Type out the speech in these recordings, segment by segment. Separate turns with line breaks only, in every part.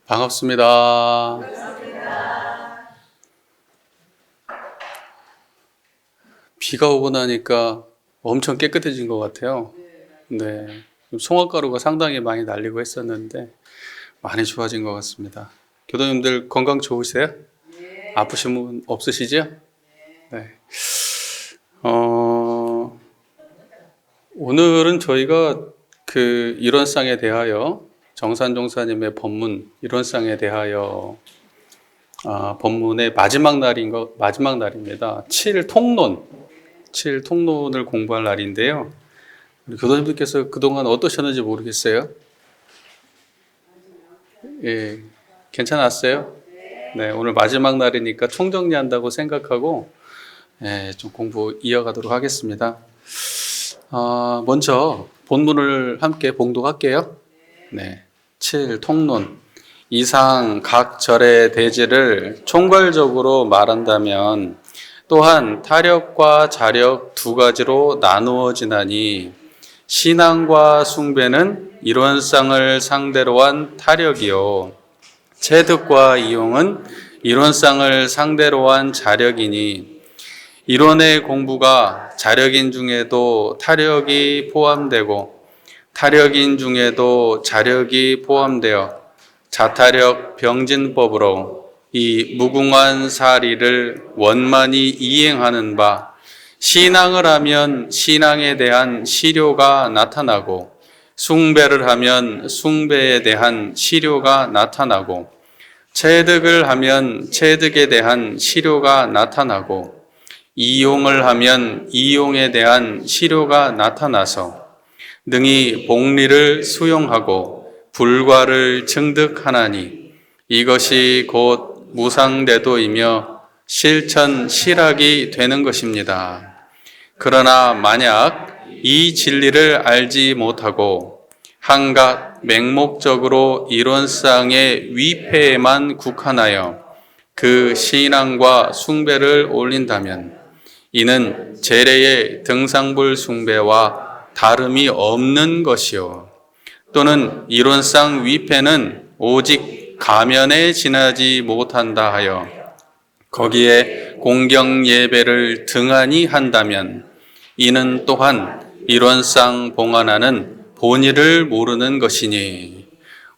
반갑습니다. 비가 오고 나니까 엄청 깨끗해진 것 같아요. 네. 송화가루가 상당히 많이 날리고 했었는데 많이 좋아진 것 같습니다. 교도님들 건강 좋으세요? 아프신 분 없으시죠? 네. 오늘은 저희가 그 일원상에 대하여 정산 종사님의 법문 일원상에 대하여 법문의 마지막 날입니다. 7통론을 공부할 날인데요. 우리 교도님들께서 그동안 어떠셨는지 모르겠어요. 예, 괜찮았어요? 네, 오늘 마지막 날이니까 총정리한다고 생각하고 좀 공부 이어가도록 하겠습니다. 먼저 본문을 함께 봉독할게요. 네, 7통론. 이상 각 절의 대지를 총괄적으로 말한다면 또한 타력과 자력 두 가지로 나누어지나니 신앙과 숭배는 이론상을 상대로 한 타력이요 체득과 이용은 이론상을 상대로 한 자력이니 이론의 공부가 자력인 중에도 타력이 포함되고 타력인 중에도 자력이 포함되어 자타력 병진법으로 이 무궁한 사리를 원만히 이행하는 바 신앙을 하면 신앙에 대한 시료가 나타나고 숭배를 하면 숭배에 대한 시료가 나타나고 체득을 하면 체득에 대한 시료가 나타나고 이용을 하면 이용에 대한 시료가 나타나서 능히 복리를 수용하고 불과를 증득하나니 이것이 곧 무상대도이며 실천 실학이 되는 것입니다. 그러나 만약 이 진리를 알지 못하고 한갓 맹목적으로 이론상의 위패에만 국한하여 그 신앙과 숭배를 올린다면 이는 재래의 등상불 숭배와 다름이 없는 것이요 또는 이론상 위패는 오직 가면에 지나지 못한다 하여 거기에 공경 예배를 등한히 한다면 이는 또한 이론상 봉안하는 본의를 모르는 것이니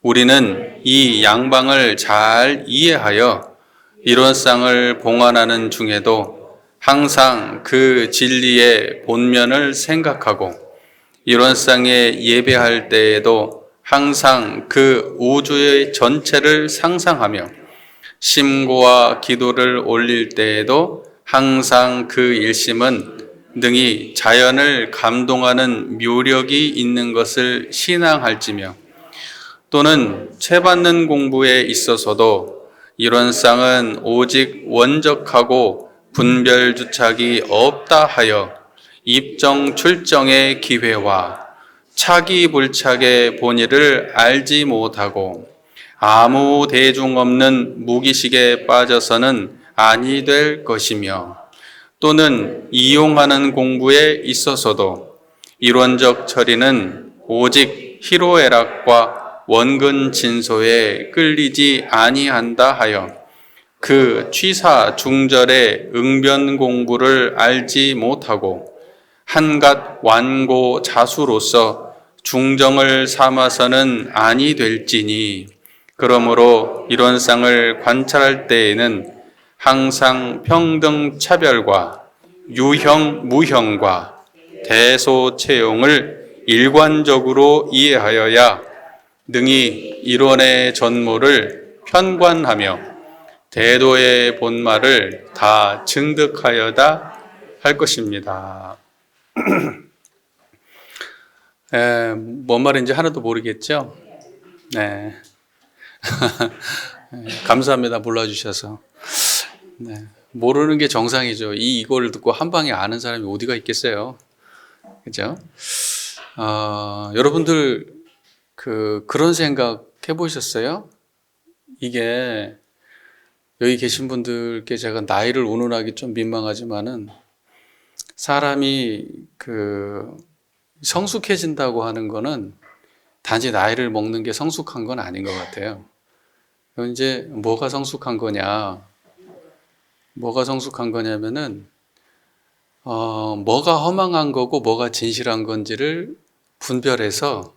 우리는 이 양방을 잘 이해하여 이론상을 봉안하는 중에도 항상 그 진리의 본면을 생각하고 이론상에 예배할 때에도 항상 그 우주의 전체를 상상하며 심고와 기도를 올릴 때에도 항상 그 일심은 능히 자연을 감동하는 묘력이 있는 것을 신앙할지며 또는 채받는 공부에 있어서도 이론상은 오직 원적하고 분별주착이 없다 하여 입정 출정의 기회와 차기불착의 본의를 알지 못하고 아무 대중 없는 무기식에 빠져서는 아니 될 것이며 또는 이용하는 공부에 있어서도 이론적 처리는 오직 희로애락과 원근 진소에 끌리지 아니한다 하여 그 취사 중절의 응변 공부를 알지 못하고 한갓 완고 자수로서 중정을 삼아서는 아니 될지니 그러므로 이론상을 관찰할 때에는 항상 평등 차별과 유형 무형과 대소 채용을 일관적으로 이해하여야 능히 이론의 전모를 편관하며 대도의 본말을 다 증득하여다 할 것입니다. 뭔 말인지 하나도 모르겠죠? 네. 감사합니다. 몰라주셔서. 네. 모르는 게 정상이죠. 이걸 듣고 한 방에 아는 사람이 어디가 있겠어요? 그죠? 여러분들, 그런 생각 해보셨어요? 이게, 여기 계신 분들께 제가 나이를 운운하기 좀 민망하지만은, 사람이 성숙해진다고 하는 거는 단지 나이를 먹는 게 성숙한 건 아닌 것 같아요. 그럼 이제 뭐가 성숙한 거냐? 뭐가 성숙한 거냐면은 뭐가 허망한 거고 뭐가 진실한 건지를 분별해서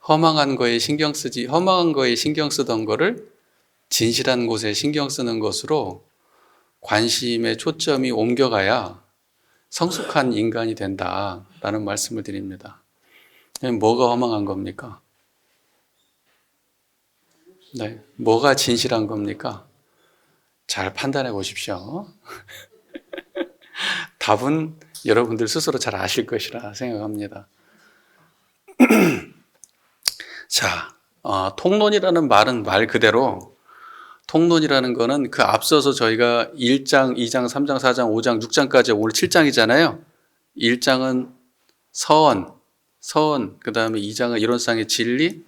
허망한 거에 신경 쓰던 거를 진실한 곳에 신경 쓰는 것으로 관심의 초점이 옮겨가야 성숙한 인간이 된다라는 말씀을 드립니다. 뭐가 허망한 겁니까? 네, 뭐가 진실한 겁니까? 잘 판단해 보십시오. 답은 여러분들 스스로 잘 아실 것이라 생각합니다. 자, 통론이라는 말은 말 그대로 통론이라는 거는 그 앞서서 저희가 1장, 2장, 3장, 4장, 5장, 6장까지 오늘 7장이잖아요. 1장은 서원, 그 다음에 2장은 이론상의 진리,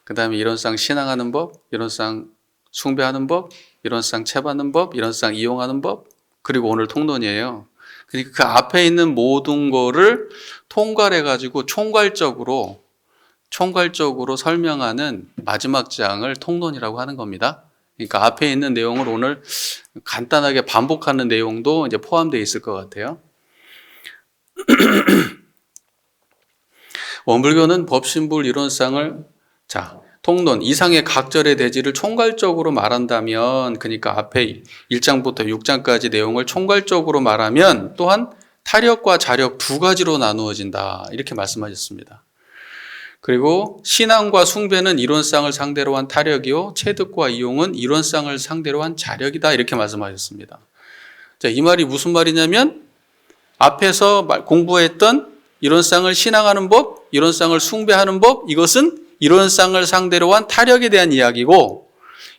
그 다음에 이론상 신앙하는 법, 이론상 숭배하는 법, 이론상 채받는 법, 이론상 이용하는 법, 그리고 오늘 통론이에요. 그러니까 그 앞에 있는 모든 거를 통괄해가지고 총괄적으로 설명하는 마지막 장을 통론이라고 하는 겁니다. 그러니까 앞에 있는 내용을 오늘 간단하게 반복하는 내용도 이제 포함되어 있을 것 같아요. 원불교는 법신불 이론상을 통론 이상의 각절의 대지를 총괄적으로 말한다면, 그러니까 앞에 1장부터 6장까지 내용을 총괄적으로 말하면 또한 타력과 자력 두 가지로 나누어진다, 이렇게 말씀하셨습니다. 그리고 신앙과 숭배는 이론상을 상대로 한 타력이요, 체득과 이용은 이론상을 상대로 한 자력이다, 이렇게 말씀하셨습니다. 자, 이 말이 무슨 말이냐면 앞에서 공부했던 이론상을 신앙하는 법, 이론상을 숭배하는 법, 이것은 이론상을 상대로 한 타력에 대한 이야기고,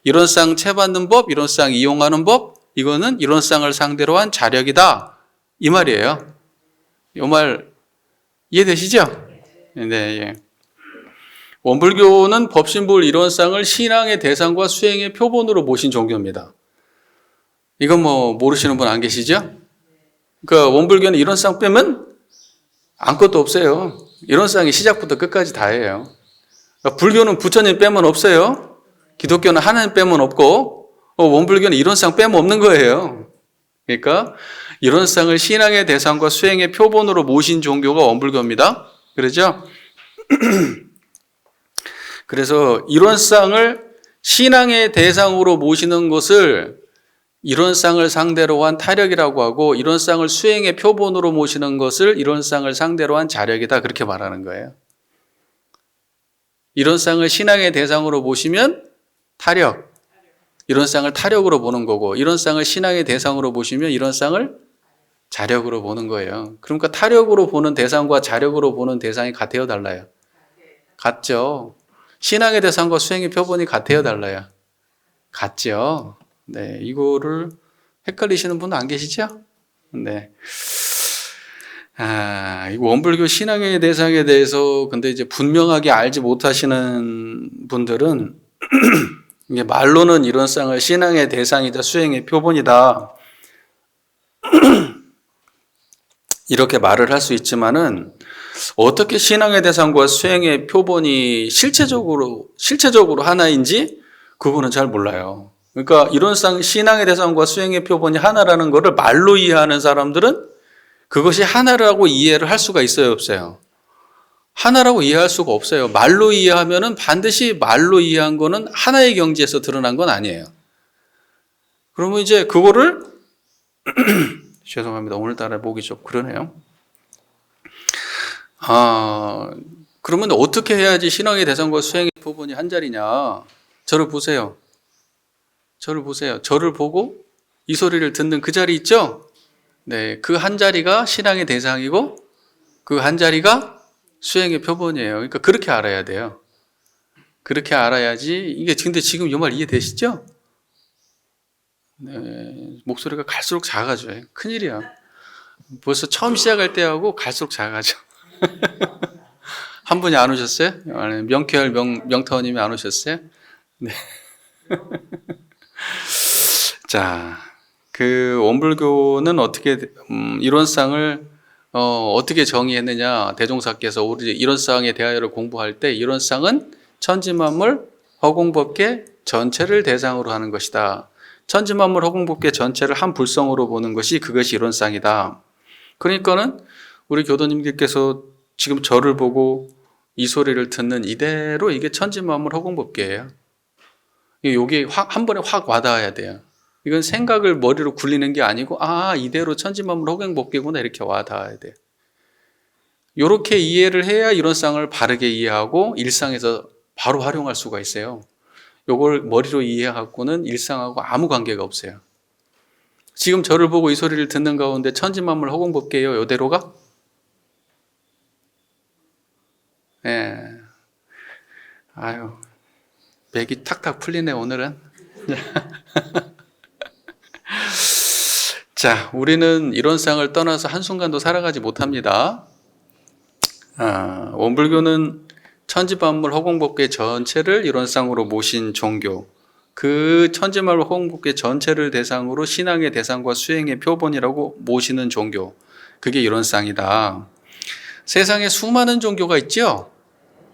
이론상 채받는 법, 이론상 이용하는 법, 이거는 이론상을 상대로 한 자력이다, 이 말이에요. 이 말 이해되시죠? 네, 예. 원불교는 법신불 이론상을 신앙의 대상과 수행의 표본으로 모신 종교입니다. 이건 뭐 모르시는 분 안 계시죠? 그러니까 원불교는 이론상 빼면 아무것도 없어요. 이론상이 시작부터 끝까지 다예요. 그러니까 불교는 부처님 빼면 없어요. 기독교는 하나님 빼면 없고, 원불교는 이론상 빼면 없는 거예요. 그러니까 이론상을 신앙의 대상과 수행의 표본으로 모신 종교가 원불교입니다. 그렇죠? 그래서 이론상을 신앙의 대상으로 모시는 것을 이론상을 상대로 한 타력이라고 하고, 이론상을 수행의 표본으로 모시는 것을 이론상을 상대로 한 자력이다, 그렇게 말하는 거예요. 이론상을 신앙의 대상으로 보시면 타력, 이론상을 타력으로 보는 거고, 이론상을 신앙의 대상으로 보시면 이론상을 자력으로 보는 거예요. 그러니까 타력으로 보는 대상과 자력으로 보는 대상이 같아요, 달라요? 같죠. 신앙의 대상과 수행의 표본이 같아요, 달라요? 같죠. 네, 이거를 헷갈리시는 분은 안 계시죠? 네. 이 원불교 신앙의 대상에 대해서 근데 이제 분명하게 알지 못하시는 분들은 이게 말로는 이론상을 신앙의 대상이자 수행의 표본이다, 이렇게 말을 할 수 있지만은 어떻게 신앙의 대상과 수행의 표본이 실체적으로 하나인지 그거는 잘 몰라요. 그러니까 이론상 신앙의 대상과 수행의 표본이 하나라는 것을 말로 이해하는 사람들은 그것이 하나라고 이해를 할 수가 있어요, 없어요? 하나라고 이해할 수가 없어요. 말로 이해하면은 반드시 말로 이해한 거는 하나의 경지에서 드러난 건 아니에요. 그러면 이제 그거를 죄송합니다. 오늘따라 보기 좀 그러네요. 그러면 어떻게 해야지 신앙의 대상과 수행의 표본이 한 자리냐? 저를 보세요. 저를 보고 이 소리를 듣는 그 자리 있죠? 네, 그 한 자리가 신앙의 대상이고 그 한 자리가 수행의 표본이에요. 그러니까 그렇게 알아야 돼요. 그렇게 알아야지. 이게 근데 지금 이 말 이해되시죠? 네, 목소리가 갈수록 작아져요. 큰일이야. 벌써 처음 시작할 때하고 갈수록 작아져. 한 분이 안 오셨어요? 명쾌할 명타원님이 안 오셨어요? 네. 자, 그 원불교는 어떻게 이론상을 어떻게 정의했느냐? 대종사께서 우리 이론상에 대하여를 공부할 때 이론상은 천지만물 허공법계 전체를 대상으로 하는 것이다. 천지만물 허공법계 전체를 한 불성으로 보는 것이 그것이 이론상이다. 그러니까는 우리 교도님들께서 지금 저를 보고 이 소리를 듣는 이대로 이게 천지만물 허공법계예요. 이게 한 번에 확 와닿아야 돼요. 이건 생각을 머리로 굴리는 게 아니고 이대로 천지만물 허공법계구나 이렇게 와닿아야 돼요. 이렇게 이해를 해야 이론상을 바르게 이해하고 일상에서 바로 활용할 수가 있어요. 이걸 머리로 이해하고는 일상하고 아무 관계가 없어요. 지금 저를 보고 이 소리를 듣는 가운데 천지만물 허공법계예요. 이대로가? 예. 아유, 맥이 탁탁 풀리네 오늘은. 자, 우리는 이론상을 떠나서 한순간도 살아가지 못합니다. 원불교는 천지만물 허공법계 전체를 이론상으로 모신 종교, 그 천지만물 허공법계 전체를 대상으로 신앙의 대상과 수행의 표본이라고 모시는 종교, 그게 이론상이다. 세상에 수많은 종교가 있죠?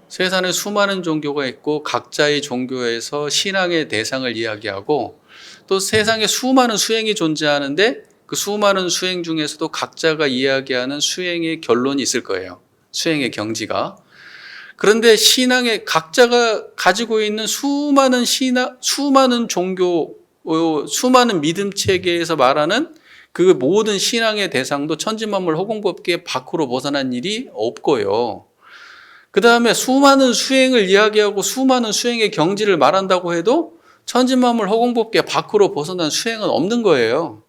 세상에 수많은 종교가 있고 각자의 종교에서 신앙의 대상을 이야기하고 또 세상에 수많은 수행이 존재하는데 그 수많은 수행 중에서도 각자가 이야기하는 수행의 결론이 있을 거예요. 수행의 경지가. 그런데 신앙에 각자가 가지고 있는 수많은 종교, 수많은 믿음 체계에서 말하는 그 모든 신앙의 대상도 천지만물 허공법계 밖으로 벗어난 일이 없고요. 그 다음에 수많은 수행을 이야기하고 수많은 수행의 경지를 말한다고 해도 천지만물 허공법계 밖으로 벗어난 수행은 없는 거예요.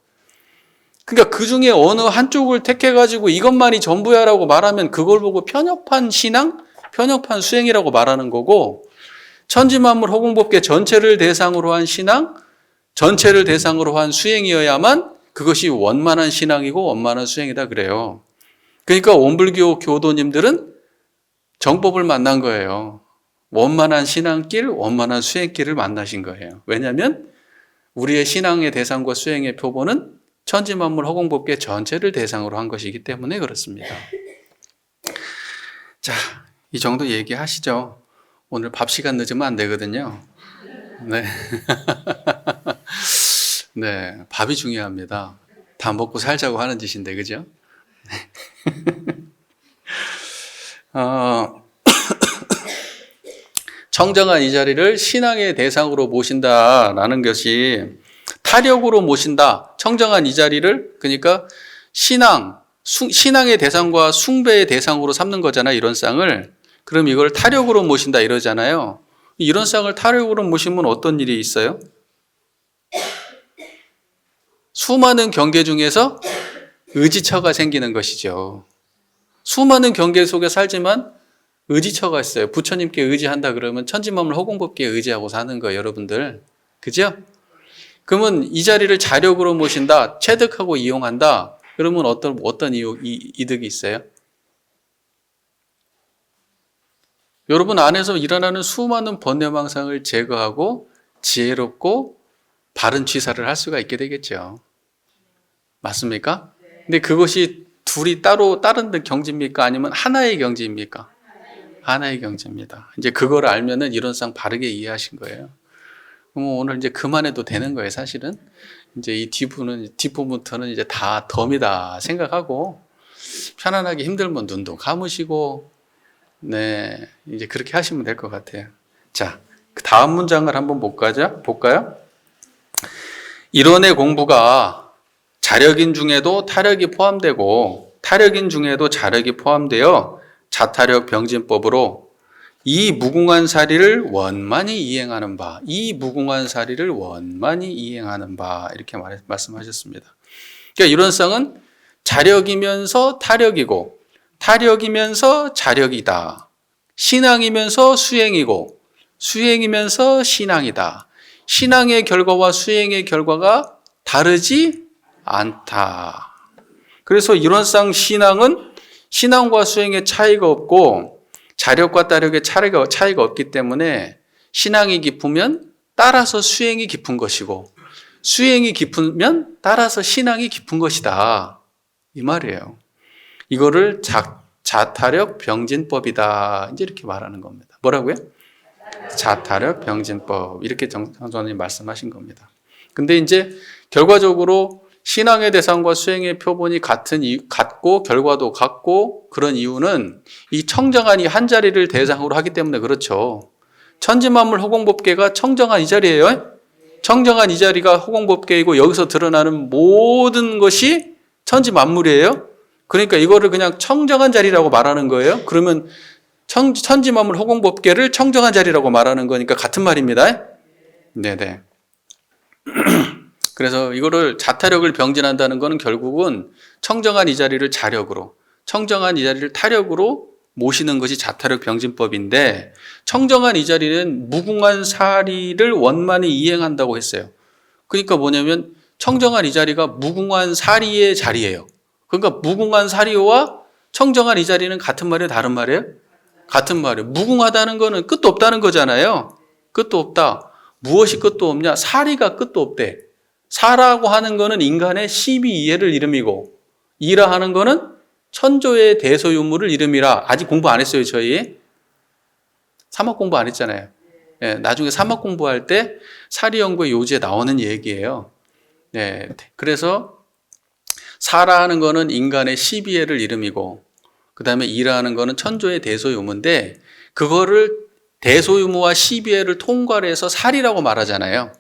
그러니까 그 중에 어느 한쪽을 택해가지고 이것만이 전부야라고 말하면 그걸 보고 편협한 신앙, 편협한 수행이라고 말하는 거고, 천지만물 허공법계 전체를 대상으로 한 신앙, 전체를 대상으로 한 수행이어야만 그것이 원만한 신앙이고 원만한 수행이다 그래요. 그러니까 원불교 교도님들은 정법을 만난 거예요. 원만한 신앙길, 원만한 수행길을 만나신 거예요. 왜냐하면 우리의 신앙의 대상과 수행의 표본은 천지만물 허공법계 전체를 대상으로 한 것이기 때문에 그렇습니다. 자, 이 정도 얘기하시죠. 오늘 밥 시간 늦으면 안 되거든요. 네. 네, 밥이 중요합니다. 다 먹고 살자고 하는 짓인데, 그죠? 청정한 이 자리를 신앙의 대상으로 모신다라는 것이 타력으로 모신다. 청정한 이 자리를 그러니까 신앙의 대상과 숭배의 대상으로 삼는 거잖아요. 이론상을. 그럼 이걸 타력으로 모신다 이러잖아요. 이론상을 타력으로 모시면 어떤 일이 있어요? 수많은 경계 중에서 의지처가 생기는 것이죠. 수많은 경계 속에 살지만 의지처가 있어요. 부처님께 의지한다 그러면 천지만물 허공법계에 의지하고 사는 거예요, 여러분들. 그죠? 그러면 이 자리를 자력으로 모신다, 체득하고 이용한다. 그러면 어떤 이득이 있어요? 여러분 안에서 일어나는 수많은 번뇌망상을 제거하고 지혜롭고 바른 취사를 할 수가 있게 되겠죠. 맞습니까? 근데 그것이 둘이 따로 다른 경지입니까? 아니면 하나의 경지입니까? 하나의 경지입니다. 이제 그걸 알면은 이론상 바르게 이해하신 거예요. 그럼 오늘 이제 그만해도 되는 거예요, 사실은. 이제 이 뒷부분부터는 이제 다 덤이다 생각하고 편안하게 힘들면 눈도 감으시고, 네, 이제 그렇게 하시면 될 것 같아요. 자, 그 다음 문장을 한번 볼까요? 이론의 공부가 자력인 중에도 타력이 포함되고 타력인 중에도 자력이 포함되어 자타력 병진법으로 이 무궁한 사리를 원만히 이행하는 바, 이렇게 말씀하셨습니다. 그러니까 이론상은 자력이면서 타력이고 타력이면서 자력이다. 신앙이면서 수행이고 수행이면서 신앙이다. 신앙의 결과와 수행의 결과가 다르지 않다. 그래서 이론상 신앙은 신앙과 수행의 차이가 없고 자력과 타력의 차이가 없기 때문에 신앙이 깊으면 따라서 수행이 깊은 것이고 수행이 깊으면 따라서 신앙이 깊은 것이다. 이 말이에요. 이거를 자타력 병진법이다. 이제 이렇게 말하는 겁니다. 뭐라고요? 자타력 병진법. 이렇게 정선생님 말씀하신 겁니다. 근데 이제 결과적으로 신앙의 대상과 수행의 표본이 같고 결과도 같고 그런 이유는 이 청정한 이 한 자리를 대상으로 하기 때문에 그렇죠. 천지만물 허공법계가 청정한 이 자리예요. 청정한 이 자리가 허공법계이고 여기서 드러나는 모든 것이 천지만물이에요. 그러니까 이거를 그냥 청정한 자리라고 말하는 거예요. 그러면 천지만물 허공법계를 청정한 자리라고 말하는 거니까 같은 말입니다. 네네. 그래서 이거를 자타력을 병진한다는 것은 결국은 청정한 이 자리를 자력으로, 청정한 이 자리를 타력으로 모시는 것이 자타력 병진법인데, 청정한 이 자리는 무궁한 사리를 원만히 이행한다고 했어요. 그러니까 뭐냐면 청정한 이 자리가 무궁한 사리의 자리예요. 그러니까 무궁한 사리와 청정한 이 자리는 같은 말이에요, 다른 말이에요? 같은 말이에요. 무궁하다는 거는 끝도 없다는 거잖아요. 끝도 없다. 무엇이 끝도 없냐? 사리가 끝도 없대. 사라고 하는 거는 인간의 시비이해를 이름이고, 이라 하는 거는 천조의 대소유물을 이름이라. 아직 공부 안 했어요, 저희. 사막 공부 안 했잖아요. 예, 나중에 사막 공부할 때 사리연구의 요지에 나오는 얘기예요. 네, 그래서 사라 하는 거는 인간의 시비해를 이름이고, 그 다음에 이라 하는 거는 천조의 대소유무인데, 그거를 대소유무와 시비해를 통괄해서 사리라고 말하잖아요.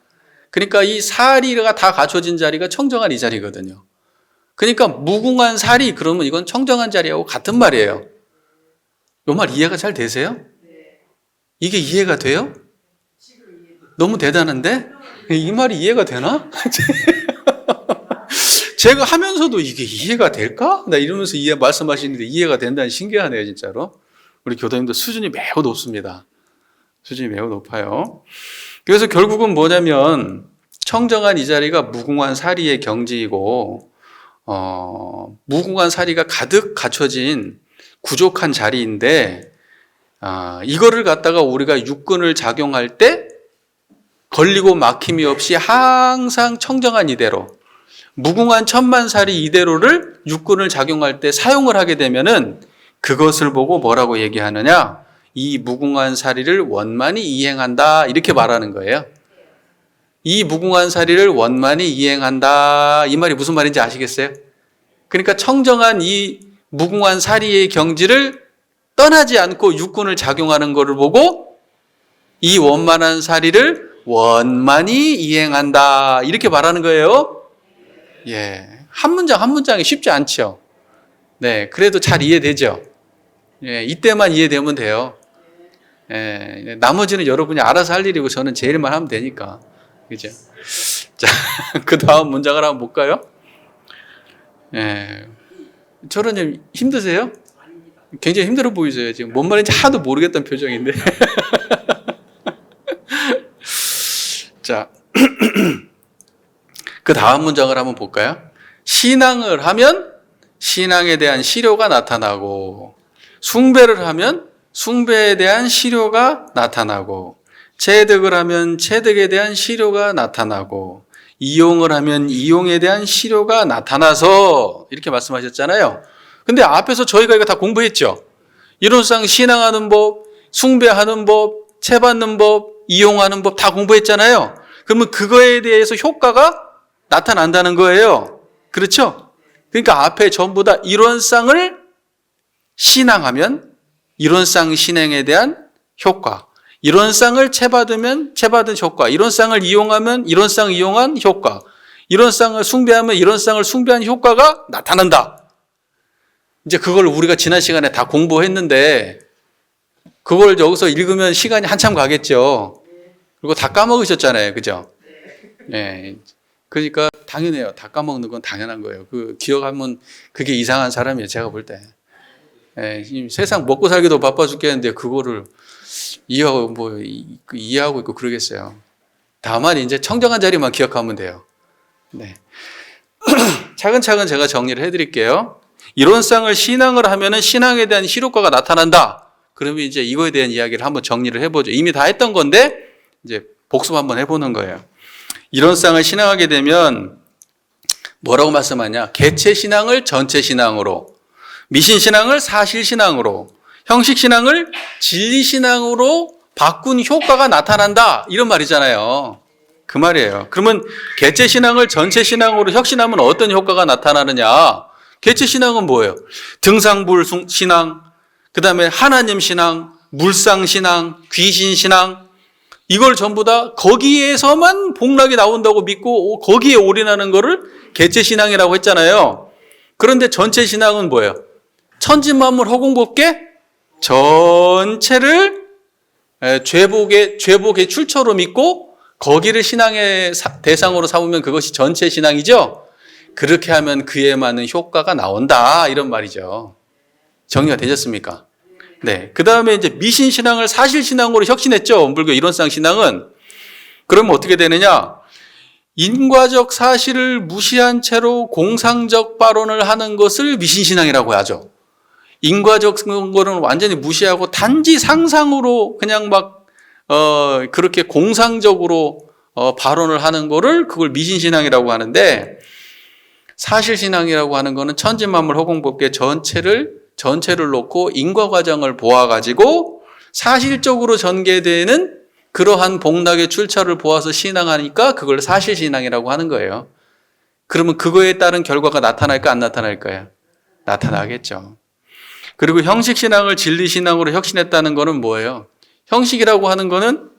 그러니까 이 사리가 다 갖춰진 자리가 청정한 이 자리거든요. 그러니까 무궁한 사리, 그러면 이건 청정한 자리하고 같은 말이에요. 이 말 이해가 잘 되세요? 이게 이해가 돼요? 너무 대단한데? 이 말이 이해가 되나? 제가 하면서도 이게 이해가 될까? 나 이러면서 말씀하시는데 이해가 된다니 신기하네요, 진짜로. 우리 교도님도 수준이 매우 높습니다. 수준이 매우 높아요. 그래서 결국은 뭐냐면 청정한 이 자리가 무궁한 사리의 경지이고, 무궁한 사리가 가득 갖춰진 구족한 자리인데, 이거를 갖다가 우리가 육근을 작용할 때 걸리고 막힘이 없이 항상 청정한 이대로, 무궁한 천만사리 이대로를 육근을 작용할 때 사용을 하게 되면은 그것을 보고 뭐라고 얘기하느냐? 이 무궁한 사리를 원만히 이행한다, 이렇게 말하는 거예요. 이 무궁한 사리를 원만히 이행한다, 이 말이 무슨 말인지 아시겠어요? 그러니까 청정한 이 무궁한 사리의 경지를 떠나지 않고 육군을 작용하는 것을 보고 이 원만한 사리를 원만히 이행한다, 이렇게 말하는 거예요. 예, 한 문장 한 문장이 쉽지 않죠. 네, 그래도 잘 이해되죠. 예, 이때만 이해되면 돼요. 예, 나머지는 여러분이 알아서 할 일이고 저는 제 일만 하면 되니까. 그죠? 자, 그 다음 문장을 한번 볼까요? 예, 저는 좀 힘드세요? 굉장히 힘들어 보이세요. 지금 뭔 말인지 하나도 모르겠다는 표정인데. 자, 그 다음 문장을 한번 볼까요? 신앙을 하면 신앙에 대한 시료가 나타나고, 숭배를 하면 숭배에 대한 시료가 나타나고, 체득을 하면 체득에 대한 시료가 나타나고, 이용을 하면 이용에 대한 시료가 나타나서, 이렇게 말씀하셨잖아요. 근데 앞에서 저희가 이거 다 공부했죠. 이론상 신앙하는 법, 숭배하는 법, 체받는 법, 이용하는 법 다 공부했잖아요. 그러면 그거에 대해서 효과가 나타난다는 거예요. 그렇죠? 그러니까 앞에 전부 다 이론상을 신앙하면 이론상 신앙에 대한 효과, 이론상을 체받으면 체받은 효과, 이론상을 이용하면 이론상 이용한 효과, 이론상을 숭배하면 이론상을 숭배한 효과가 나타난다. 이제 그걸 우리가 지난 시간에 다 공부했는데 그걸 여기서 읽으면 시간이 한참 가겠죠. 그리고 다 까먹으셨잖아요. 그죠? 네. 그러니까 당연해요. 다 까먹는 건 당연한 거예요. 그 기억하면 그게 이상한 사람이에요. 제가 볼 때. 네. 세상 먹고 살기도 바빠 죽겠는데 그거를 이해하고 있고 그러겠어요. 다만 이제 청정한 자리만 기억하면 돼요. 네. 차근차근 제가 정리를 해드릴게요. 이론상을 신앙을 하면은 신앙에 대한 실효과가 나타난다. 그러면 이제 이거에 대한 이야기를 한번 정리를 해보죠. 이미 다 했던 건데 이제 복습 한번 해보는 거예요. 이론상을 신앙하게 되면 뭐라고 말씀하냐? 개체 신앙을 전체 신앙으로, 미신 신앙을 사실 신앙으로, 형식 신앙을 진리 신앙으로 바꾼 효과가 나타난다 이런 말이잖아요. 그 말이에요. 그러면 개체 신앙을 전체 신앙으로 혁신하면 어떤 효과가 나타나느냐? 개체 신앙은 뭐예요? 등상불 신앙, 그 다음에 하나님 신앙, 물상 신앙, 귀신 신앙, 이걸 전부 다 거기에서만 복락이 나온다고 믿고 거기에 올인하는 거를 개체 신앙이라고 했잖아요. 그런데 전체 신앙은 뭐예요? 천지만물 허공법계 전체를 죄복의 출처로 믿고 거기를 신앙의 대상으로 삼으면 그것이 전체 신앙이죠. 그렇게 하면 그에 맞는 효과가 나온다 이런 말이죠. 정리가 되셨습니까? 네. 그 다음에 이제 미신 신앙을 사실 신앙으로 혁신했죠. 원불교 이론상 신앙은. 그러면 어떻게 되느냐? 인과적 사실을 무시한 채로 공상적 발언을 하는 것을 미신 신앙이라고 하죠. 인과적 거는 완전히 무시하고 단지 상상으로 그냥 그렇게 공상적으로 발언을 하는 거를 그걸 미신신앙이라고 하는데, 사실신앙이라고 하는 거는 천지만물 허공법계 전체를 놓고 인과과정을 보아가지고 사실적으로 전개되는 그러한 복락의 출처를 보아서 신앙하니까 그걸 사실신앙이라고 하는 거예요. 그러면 그거에 따른 결과가 나타날까 안 나타날까요? 나타나겠죠. 그리고 형식신앙을 진리신앙으로 혁신했다는 거는 뭐예요? 형식이라고 하는 거는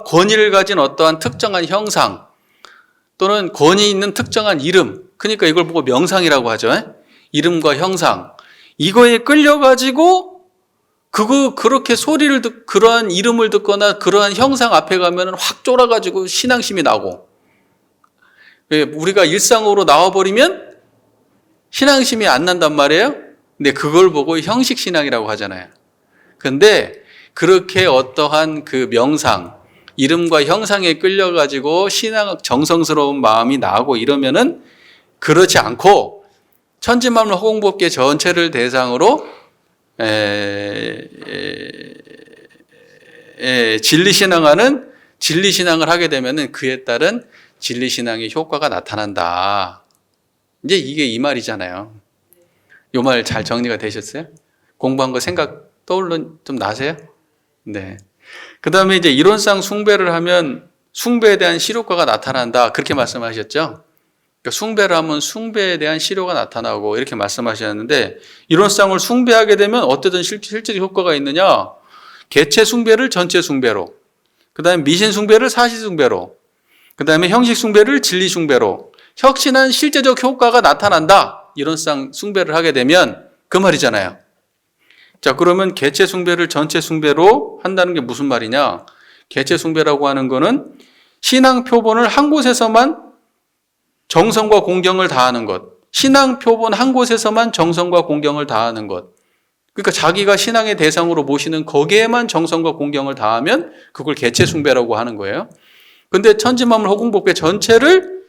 권위를 가진 어떠한 특정한 형상 또는 권위 있는 특정한 이름, 그러니까 이걸 보고 명상이라고 하죠. 이름과 형상, 이거에 끌려가지고 그렇게 그러한 이름을 듣거나 그러한 형상 앞에 가면 확 쫄아가지고 신앙심이 나고, 우리가 일상으로 나와버리면 신앙심이 안 난단 말이에요. 근데 그걸 보고 형식신앙이라고 하잖아요. 근데 그렇게 어떠한 그 명상, 이름과 형상에 끌려가지고 정성스러운 마음이 나고 이러면은 그렇지 않고 천지만물 허공법계 전체를 대상으로 진리신앙을 하게 되면은 그에 따른 진리신앙의 효과가 나타난다. 이제 이게 이 말이잖아요. 이 말 잘 정리가 되셨어요? 공부한 거 생각 좀 나세요? 네. 그 다음에 이제 이론상 숭배를 하면 숭배에 대한 실효과가 나타난다. 그렇게 말씀하셨죠? 그러니까 숭배를 하면 숭배에 대한 실효가 나타나고 이렇게 말씀하셨는데, 이론상을 숭배하게 되면 어떤 실질적 효과가 있느냐? 개체 숭배를 전체 숭배로, 그 다음에 미신 숭배를 사실 숭배로, 그 다음에 형식 숭배를 진리 숭배로 혁신한 실제적 효과가 나타난다. 이론상 숭배를 하게 되면 그 말이잖아요. 자, 그러면 개체 숭배를 전체 숭배로 한다는 게 무슨 말이냐? 개체 숭배라고 하는 거는 신앙 표본을 한 곳에서만 정성과 공경을 다하는 것. 신앙 표본 한 곳에서만 정성과 공경을 다하는 것. 그러니까 자기가 신앙의 대상으로 모시는 거기에만 정성과 공경을 다하면 그걸 개체 숭배라고 하는 거예요. 근데 천지만물 허공법계 전체를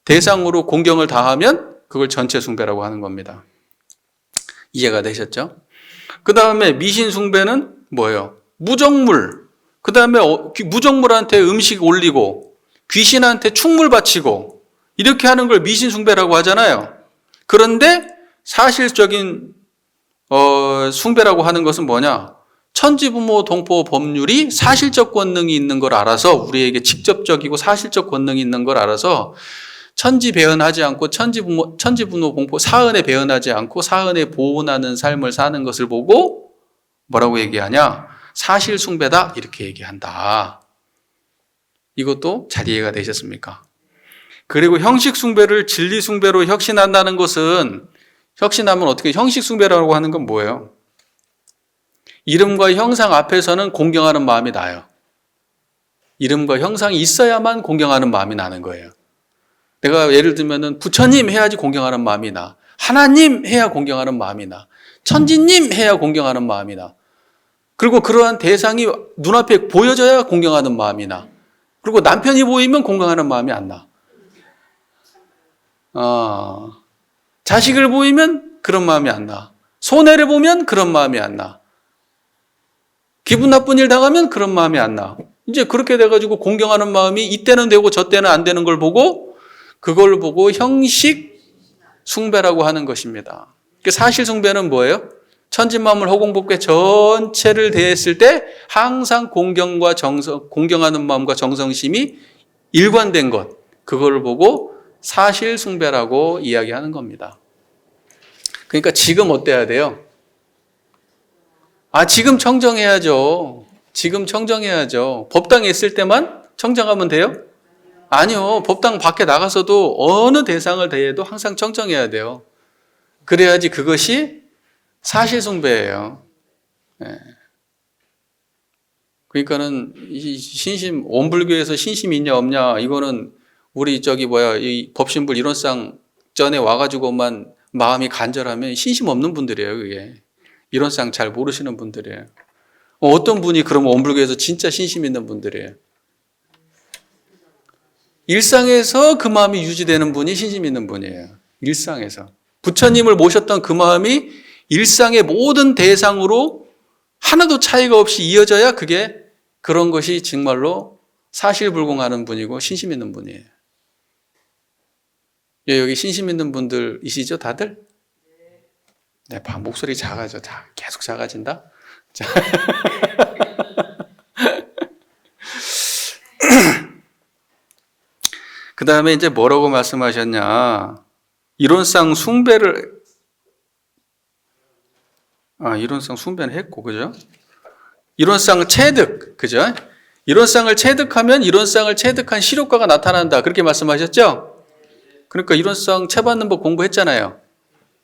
대상으로 공경을 다하면 그걸 전체 숭배라고 하는 겁니다. 이해가 되셨죠? 그 다음에 미신 숭배는 뭐예요? 무정물. 그 다음에 무정물한테 음식 올리고 귀신한테 충물 바치고 이렇게 하는 걸 미신 숭배라고 하잖아요. 그런데 사실적인 숭배라고 하는 것은 뭐냐? 천지부모 동포 법률이 사실적 권능이 있는 걸 알아서, 우리에게 직접적이고 사실적 권능이 있는 걸 알아서 천지 배은하지 않고 천지부모 공포 사은에 배은하지 않고 사은에 보은하는 삶을 사는 것을 보고 뭐라고 얘기하냐? 사실 숭배다 이렇게 얘기한다. 이것도 잘 이해가 되셨습니까? 그리고 형식 숭배를 진리 숭배로 혁신한다는 것은, 혁신하면 어떻게, 형식 숭배라고 하는 건 뭐예요? 이름과 형상 앞에서는 공경하는 마음이 나요. 이름과 형상이 있어야만 공경하는 마음이 나는 거예요. 내가 예를 들면은 부처님 해야지 공경하는 마음이 나. 하나님 해야 공경하는 마음이 나. 천지님 해야 공경하는 마음이 나. 그리고 그러한 대상이 눈앞에 보여져야 공경하는 마음이 나. 그리고 남편이 보이면 공경하는 마음이 안 나. 자식을 보이면 그런 마음이 안 나. 손해를 보면 그런 마음이 안 나. 기분 나쁜 일 당하면 그런 마음이 안 나. 이제 그렇게 돼가지고 공경하는 마음이 이때는 되고 저때는 안 되는 걸 보고, 그걸 보고 형식 숭배라고 하는 것입니다. 사실 숭배는 뭐예요? 천지만물 허공법계 전체를 대했을 때 항상 공경과 정성, 공경하는 마음과 정성심이 일관된 것, 그거를 보고 사실 숭배라고 이야기하는 겁니다. 그러니까 지금 어때야 돼요? 지금 청정해야죠. 지금 청정해야죠. 법당에 있을 때만 청정하면 돼요? 아니요. 법당 밖에 나가서도 어느 대상을 대해도 항상 청정해야 돼요. 그래야지 그것이 사실 숭배예요. 네. 그러니까는 이 신심, 원불교에서 신심이 있냐 없냐, 이거는 우리 이 법신불 이론상 전에 와가지고만 마음이 간절하면 신심 없는 분들이에요, 그게. 이론상 잘 모르시는 분들이에요. 어떤 분이 그러면 원불교에서 진짜 신심 있는 분들이에요? 일상에서 그 마음이 유지되는 분이 신심 있는 분이에요. 일상에서. 부처님을 모셨던 그 마음이 일상의 모든 대상으로 하나도 차이가 없이 이어져야 그게 그런 것이 정말로 사실불공하는 분이고 신심 있는 분이에요. 여기 신심 있는 분들이시죠, 다들? 네, 목소리 작아져. 계속 작아진다? 그 다음에 이제 뭐라고 말씀하셨냐. 이론상 숭배를, 이론상 숭배는 했고, 그죠? 이론상 체득, 그죠? 이론상을 체득하면 이론상을 체득한 실효과가 나타난다. 그렇게 말씀하셨죠? 그러니까 이론상 체받는 법 공부했잖아요.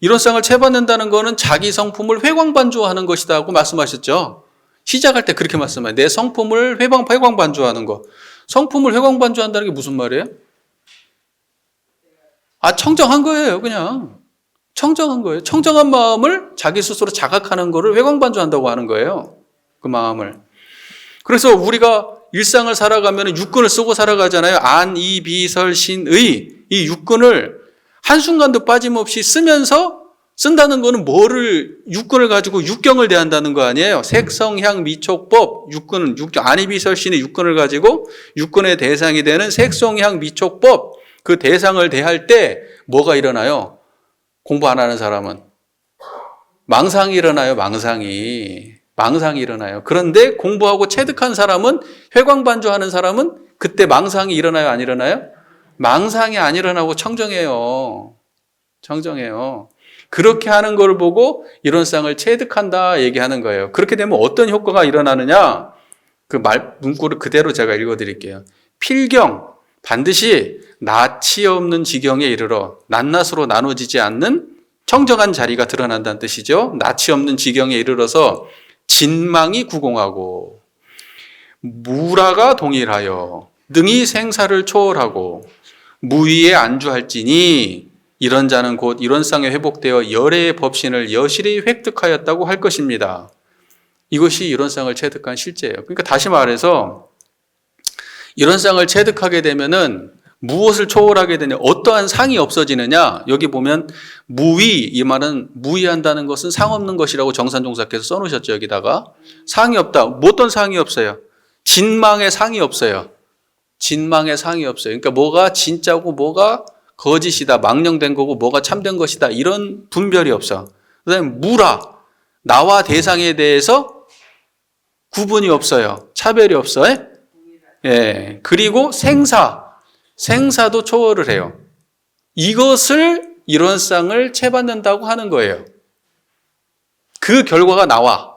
이론상을 체받는다는 거는 자기 성품을 회광반조하는 것이다고 말씀하셨죠. 시작할 때 그렇게 말씀해요. 내 성품을 회광반조하는 거. 성품을 회광반조한다는 게 무슨 말이에요? 청정한 거예요, 그냥. 청정한 거예요. 청정한 마음을 자기 스스로 자각하는 거를 회광반조한다고 하는 거예요. 그 마음을. 그래서 우리가 일상을 살아가면 육근을 쓰고 살아가잖아요. 안, 이, 비, 설, 신, 의. 이 육근을 한순간도 빠짐없이 쓴다는 거는 육근을 가지고 육경을 대한다는 거 아니에요. 색성향 미촉법, 육근, 안이비설신의 육근을 가지고 육근의 대상이 되는 색성향 미촉법, 그 대상을 대할 때 뭐가 일어나요? 공부 안 하는 사람은 망상이 일어나요. 망상이 일어나요. 그런데 공부하고 체득한 사람은, 회광반조하는 사람은 그때 망상이 일어나요, 안 일어나요? 망상이 안 일어나고 청정해요. 그렇게 하는 걸 보고 이론상을 체득한다 얘기하는 거예요. 그렇게 되면 어떤 효과가 일어나느냐? 문구를 그대로 제가 읽어드릴게요. 필경, 반드시 낯이 없는 지경에 이르러 낱낱으로 나눠지지 않는 청정한 자리가 드러난다는 뜻이죠. 낯이 없는 지경에 이르러서 진망이 구공하고 무라가 동일하여 능히 생사를 초월하고 무위에 안주할지니 이런 자는 곧 이론상에 회복되어 열애의 법신을 여실히 획득하였다고 할 것입니다. 이것이 이론상을 체득한 실제예요. 그러니까 다시 말해서 이론상을 체득하게 되면은 무엇을 초월하게 되냐, 어떠한 상이 없어지느냐. 여기 보면 무위, 이 말은 무위한다는 것은 상 없는 것이라고 정산종사께서 써놓으셨죠. 여기다가 상이 없다. 어떤 상이 없어요? 진망의 상이 없어요. 그러니까 뭐가 진짜고 뭐가 거짓이다, 망령된 거고 뭐가 참된 것이다, 이런 분별이 없어. 그 다음에 무라, 나와 대상에 대해서 구분이 없어요. 차별이 없어요. 예. 그리고 생사도 초월을 해요. 이것을 이론상을 체받는다고 하는 거예요. 그 결과가 나와.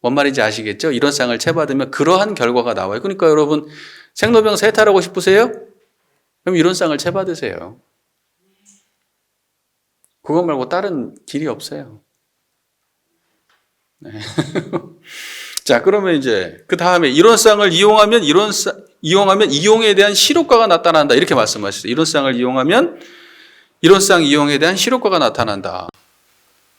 뭔 말인지 아시겠죠? 이론상을 체받으면 그러한 결과가 나와요. 그러니까 여러분 생로병사 해탈하고 싶으세요? 그럼 이론상을 체받으세요. 그거 말고 다른 길이 없어요. 네. 자, 그러면 이제 그 다음에 이론상을 이용하면 이용에 대한 실효과가 나타난다, 이렇게 말씀하셨어요. 이론상을 이용하면 이론상 이용에 대한 실효과가 나타난다.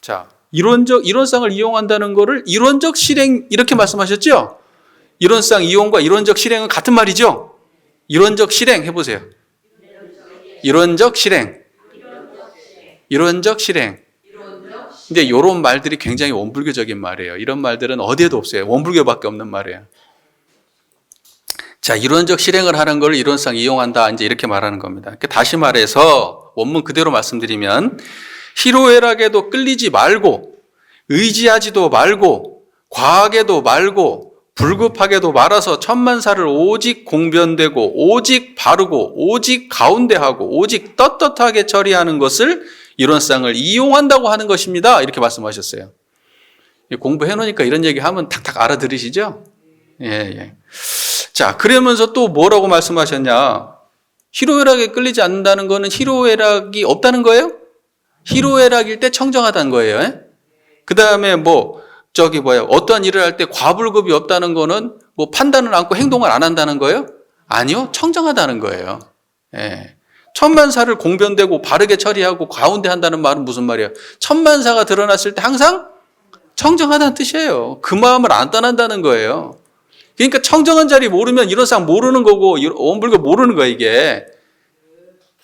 자, 이론상을 이용한다는 거를 이론적 실행, 이렇게 말씀하셨죠? 이론상 이용과 이론적 실행은 같은 말이죠? 이론적 실행 해보세요. 이론적 실행. 근데 이런 말들이 굉장히 원불교적인 말이에요. 이런 말들은 어디에도 없어요. 원불교밖에 없는 말이에요. 자, 이론적 실행을 하는 걸 이론상 이용한다, 이제 이렇게 말하는 겁니다. 다시 말해서 원문 그대로 말씀드리면 희로애락에도 끌리지 말고 의지하지도 말고 과하게도 말고 불급하게도 말아서 천만사를 오직 공변되고 오직 바르고 오직 가운데하고 오직 떳떳하게 처리하는 것을 이론상을 이용한다고 하는 것입니다. 이렇게 말씀하셨어요. 공부해 놓으니까 이런 얘기 하면 탁탁 알아들으시죠? 예. 자, 그러면서 또 뭐라고 말씀하셨냐? 희로애락에 끌리지 않는다는 거는 희로애락이 없다는 거예요? 희로애락일 때 청정하다는 거예요. 그 다음에 어떠한 일을 할 때 과불급이 없다는 거는 판단을 않고 행동을 안 한다는 거예요? 아니요, 청정하다는 거예요. 예. 천만사를 공변되고 바르게 처리하고 가운데 한다는 말은 무슨 말이에요? 천만사가 드러났을 때 항상 청정하다는 뜻이에요. 그 마음을 안 떠난다는 거예요. 그러니까 청정한 자리 모르면 이론상 모르는 거고 원불교 모르는 거예요, 이게.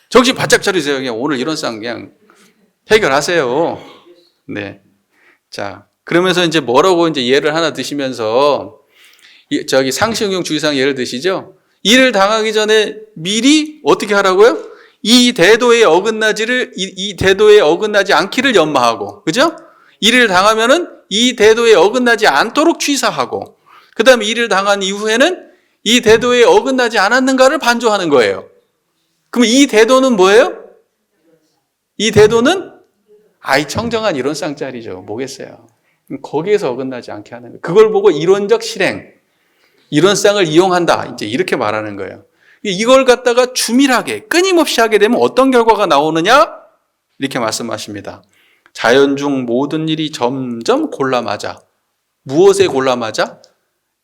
정신 바짝 차리세요. 그냥 오늘 이론상 그냥 해결하세요. 네. 자, 그러면서 이제 뭐라고 이제 예를 하나 드시면서 상시응용 주의상 예를 드시죠. 일을 당하기 전에 미리 어떻게 하라고요? 이 대도에 어긋나지 않기를 연마하고, 그죠? 일을 당하면은 이 대도에 어긋나지 않도록 취사하고, 그 다음에 일을 당한 이후에는 이 대도에 어긋나지 않았는가를 반조하는 거예요. 그럼 이 대도는 뭐예요? 이 대도는 청정한 이론상짜리죠. 뭐겠어요? 거기에서 어긋나지 않게 하는 거예요. 그걸 보고 이론적 실행, 이론상을 이용한다. 이제 이렇게 말하는 거예요. 이걸 갖다가 주밀하게 끊임없이 하게 되면 어떤 결과가 나오느냐? 이렇게 말씀하십니다. 자연 중 모든 일이 점점 골라맞아. 무엇에 골라맞아?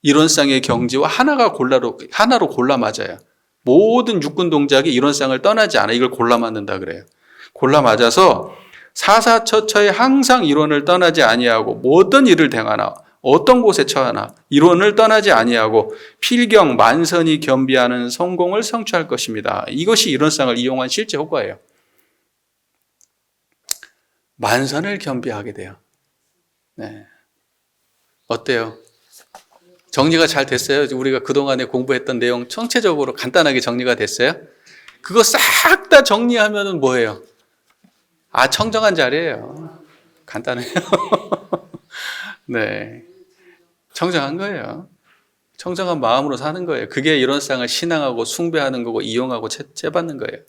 이론상의 경지와 하나로 골라맞아요. 모든 육군 동작이 이론상을 떠나지 않아. 이걸 골라맞는다 그래요. 골라맞아서 사사처처에 항상 이론을 떠나지 아니하고 모든 일을 행하나 어떤 곳에 처하나 이론을 떠나지 아니하고 필경 만선이 겸비하는 성공을 성취할 것입니다. 이것이 이론상을 이용한 실제 효과예요. 만선을 겸비하게 돼요. 네. 어때요? 정리가 잘 됐어요? 우리가 그동안에 공부했던 내용 전체적으로 간단하게 정리가 됐어요? 그거 싹 다 정리하면은 뭐예요? 청정한 자리예요. 간단해요. 네. 청정한 거예요. 청정한 마음으로 사는 거예요. 그게 이론상을 신앙하고 숭배하는 거고 이용하고 채받는 거예요.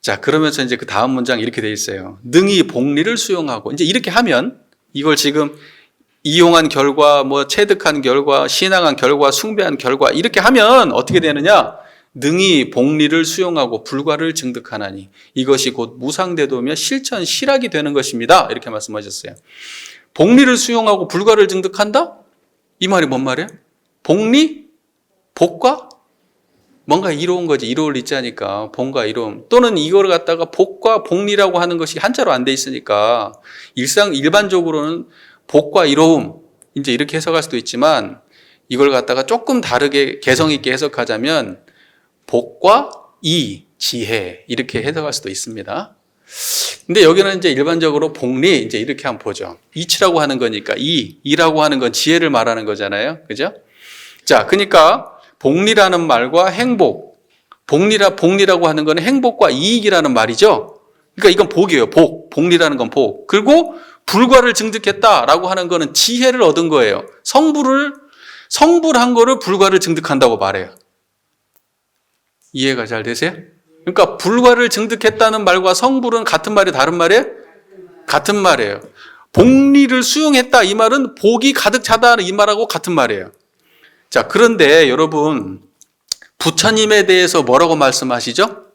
자, 그러면서 이제 그 다음 문장 이렇게 돼 있어요. 능히 복리를 수용하고, 이제 이렇게 하면 이걸 지금 이용한 결과, 체득한 결과, 신앙한 결과, 숭배한 결과 이렇게 하면 어떻게 되느냐? 능히 복리를 수용하고 불과를 증득하나니 이것이 곧 무상대도며 실천 실학이 되는 것입니다. 이렇게 말씀하셨어요. 복리를 수용하고 불과를 증득한다? 이 말이 뭔 말이에요? 복리? 복과? 뭔가 이로운 거지. 이로울 있자니까 복과 이로움. 또는 이걸 갖다가 복과 복리라고 하는 것이 한자로 안 돼 있으니까 일반적으로는 복과 이로움 이제 이렇게 해석할 수도 있지만 이걸 갖다가 조금 다르게 개성 있게 해석하자면 복과 지혜 이렇게 해석할 수도 있습니다. 근데 여기는 이제 일반적으로 복리 이제 이렇게 한번 보죠. 이치라고 하는 거니까 이라고 하는 건 지혜를 말하는 거잖아요. 그죠? 자, 그러니까 복리라는 말과 행복, 복리라고 하는 거는 행복과 이익이라는 말이죠. 그러니까 이건 복이에요. 복리라는 건 복. 그리고 불과를 증득했다라고 하는 거는 지혜를 얻은 거예요. 성불한 거를 불과를 증득한다고 말해요. 이해가 잘 되세요? 그러니까 불과를 증득했다는 말과 성불은 같은 말이 다른 말이에요? 같은 말이에요. 복리를 수용했다 이 말은 복이 가득 차다 이 말하고 같은 말이에요. 자, 그런데 여러분 부처님에 대해서 뭐라고 말씀하시죠?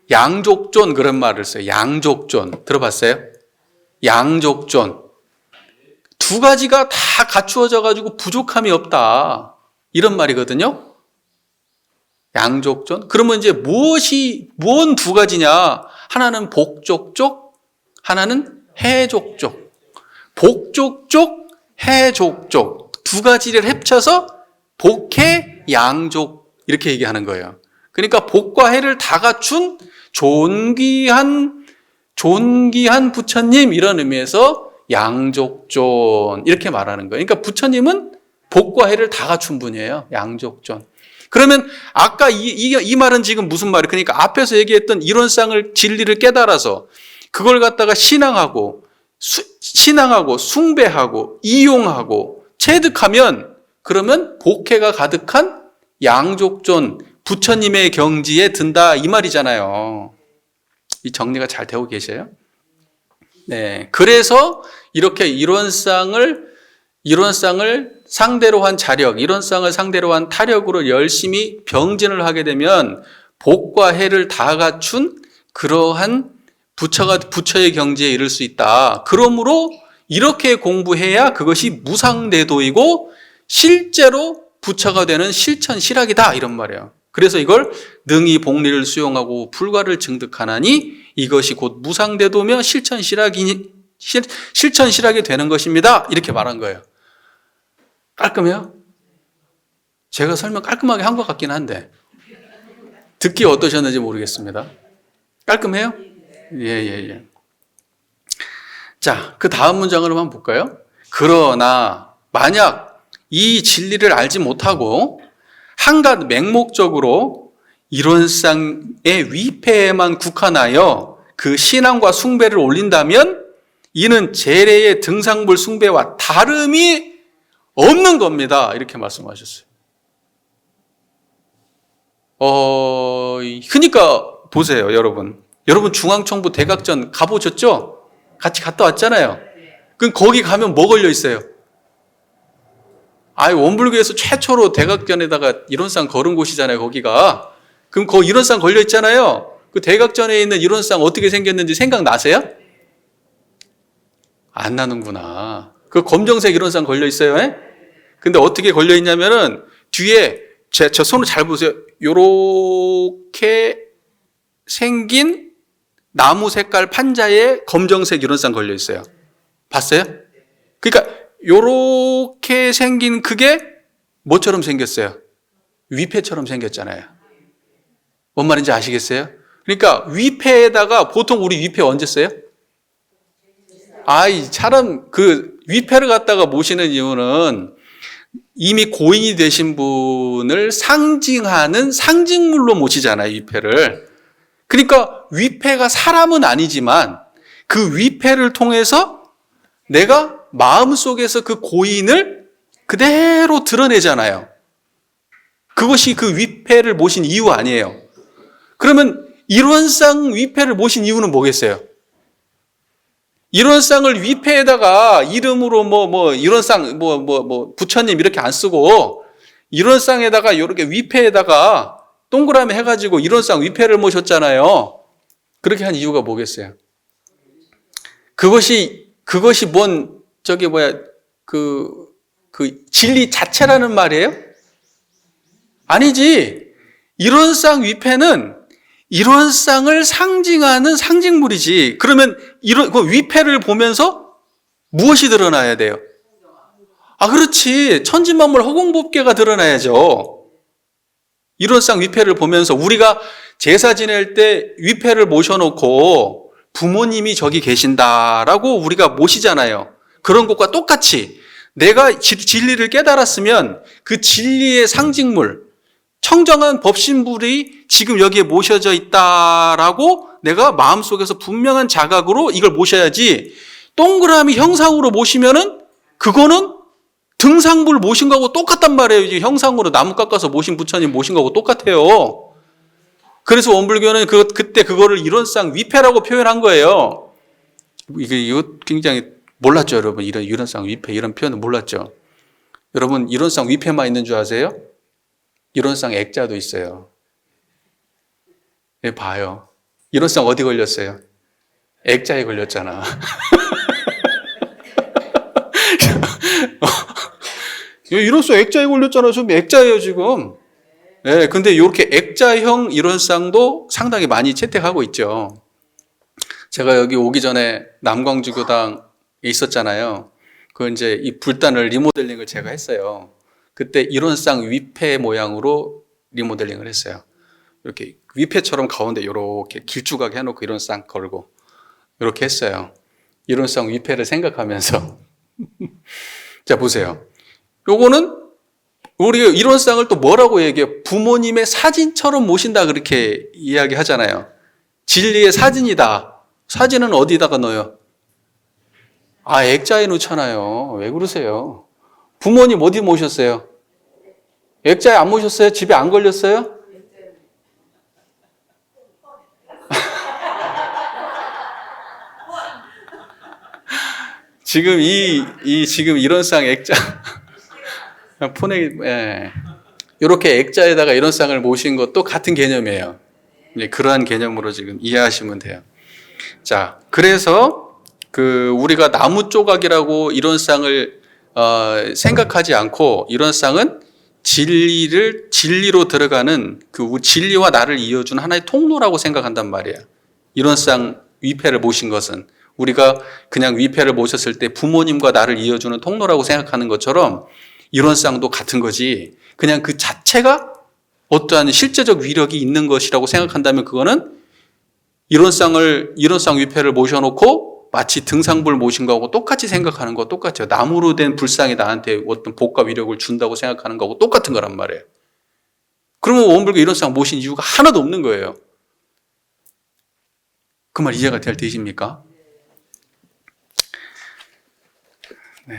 양족존 그런 말을 써요. 양족존 들어봤어요? 양족존 두 가지가 다 갖추어져 가지고 부족함이 없다 이런 말이거든요. 양족존? 그러면 이제 뭔 두 가지냐? 하나는 복족족, 하나는 해족족. 복족족, 해족족. 두 가지를 합쳐서 복해, 양족. 이렇게 얘기하는 거예요. 그러니까 복과 해를 다 갖춘 존귀한 부처님 이런 의미에서 양족존. 이렇게 말하는 거예요. 그러니까 부처님은 복과 해를 다 갖춘 분이에요. 양족존. 그러면 아까 이 말은 지금 무슨 말이에요? 그러니까 앞에서 얘기했던 이론상을 진리를 깨달아서 그걸 갖다가 신앙하고 신앙하고 숭배하고 이용하고 체득하면 그러면 복회가 가득한 양족존 부처님의 경지에 든다 이 말이잖아요. 이 정리가 잘 되고 계세요? 네. 그래서 이렇게 이론상을 상대로 한 자력, 이론상을 상대로 한 타력으로 열심히 병진을 하게 되면 복과 해를 다 갖춘 그러한 부처의 경지에 이를 수 있다. 그러므로 이렇게 공부해야 그것이 무상대도이고 실제로 부처가 되는 실천실학이다 이런 말이에요. 그래서 이걸 능히 복리를 수용하고 불가를 증득하나니 이것이 곧 무상대도며 실천실학이 되는 것입니다. 이렇게 말한 거예요. 깔끔해요? 제가 설명 깔끔하게 한 것 같긴 한데 듣기 어떠셨는지 모르겠습니다. 깔끔해요? 예. 자, 그 다음 문장을 한번 볼까요? 그러나 만약 이 진리를 알지 못하고 한갓 맹목적으로 이론상의 위패에만 국한하여 그 신앙과 숭배를 올린다면 이는 재래의 등상불 숭배와 다름이 없는 겁니다. 이렇게 말씀하셨어요. 그러니까 보세요, 여러분. 여러분 중앙청부 대각전 가보셨죠? 같이 갔다 왔잖아요. 그럼 거기 가면 뭐 걸려 있어요? 원불교에서 최초로 대각전에다가 이론상 걸은 곳이잖아요, 거기가. 그럼 거기 이론상 걸려 있잖아요. 그 대각전에 있는 이론상 어떻게 생겼는지 생각나세요? 안 나는구나. 그 검정색 이론상 걸려 있어요. 에? 근데 어떻게 걸려 있냐면은 뒤에 저 손을 잘 보세요. 요렇게 생긴 나무 색깔 판자에 검정색 이론상 걸려 있어요. 봤어요? 그러니까 요렇게 생긴 그게 뭐처럼 생겼어요? 위패처럼 생겼잖아요. 뭔 말인지 아시겠어요? 그러니까 위패에다가 보통 우리 위패 언제 써요? 사람 그 위패를 갖다가 모시는 이유는 이미 고인이 되신 분을 상징하는 상징물로 모시잖아요, 위패를. 그러니까 위패가 사람은 아니지만 그 위패를 통해서 내가 마음속에서 그 고인을 그대로 드러내잖아요. 그것이 그 위패를 모신 이유 아니에요. 그러면 이론상 위패를 모신 이유는 뭐겠어요? 이론상을 위패에다가 이름으로 이론상 부처님 이렇게 안 쓰고 이론상에다가 이렇게 위패에다가 동그라미 해가지고 이론상 위패를 모셨잖아요. 그렇게 한 이유가 뭐겠어요? 그것이 그 진리 자체라는 말이에요? 아니지. 이론상 위패는 이론상을 상징하는 상징물이지. 그러면 그 위패를 보면서 무엇이 드러나야 돼요? 그렇지. 천지만물 허공법계가 드러나야죠. 이론상 위패를 보면서 우리가 제사 지낼 때 위패를 모셔놓고 부모님이 저기 계신다라고 우리가 모시잖아요. 그런 것과 똑같이 내가 진리를 깨달았으면 그 진리의 상징물, 청정한 법신불이 지금 여기에 모셔져 있다라고 내가 마음속에서 분명한 자각으로 이걸 모셔야지 동그라미 형상으로 모시면은 그거는 등상불 모신 거하고 똑같단 말이에요. 이제 형상으로 나무 깎아서 모신 부처님 모신 거하고 똑같아요. 그래서 원불교는 그때 그거를 이론상 위패라고 표현한 거예요. 이거 굉장히 몰랐죠, 여러분. 이론상 위패 이런 표현은 몰랐죠. 여러분 이론상 위패만 있는 줄 아세요? 이론상 액자도 있어요. 봐요. 이론상 어디 걸렸어요? 액자에 걸렸잖아. 이론상 액자에 걸렸잖아요. 지금 액자예요, 지금. 네, 근데 이렇게 액자형 이론상도 상당히 많이 채택하고 있죠. 제가 여기 오기 전에 남광주교당에 있었잖아요. 이제 이 불단을 리모델링을 제가 했어요. 그때 이론상 위패 모양으로 리모델링을 했어요. 이렇게 위패처럼 가운데 이렇게 길쭉하게 해놓고 이론상 걸고 이렇게 했어요. 이론상 위패를 생각하면서. 자, 보세요. 요거는 우리가 이론상을 또 뭐라고 얘기해요? 부모님의 사진처럼 모신다 그렇게 이야기하잖아요. 진리의 사진이다. 사진은 어디다가 넣어요? 액자에 놓잖아요. 왜 그러세요? 부모님 어디 모셨어요? 액자에 안 모셨어요? 집에 안 걸렸어요? 지금 지금 이런 쌍 액자 폰에 이렇게 액자에다가 이런 쌍을 모신 것도 같은 개념이에요. 그러한 개념으로 지금 이해하시면 돼요. 자, 그래서 우리가 나무 조각이라고 이런 쌍을 생각하지 않고 이런 쌍은 진리로 들어가는 진리와 나를 이어주는 하나의 통로라고 생각한단 말이에요. 이런 쌍 위패를 모신 것은 우리가 그냥 위패를 모셨을 때 부모님과 나를 이어주는 통로라고 생각하는 것처럼 이런 쌍도 같은 거지. 그냥 그 자체가 어떠한 실제적 위력이 있는 것이라고 생각한다면 그거는 이런 쌍 위패를 모셔놓고 마치 등상불 모신 거하고 똑같이 생각하는 거 똑같아요. 나무로 된 불상이 나한테 어떤 복과 위력을 준다고 생각하는 거하고 똑같은 거란 말이에요. 그러면 원불교 이런 쌍 모신 이유가 하나도 없는 거예요. 그 말 이해가 되십니까? 네.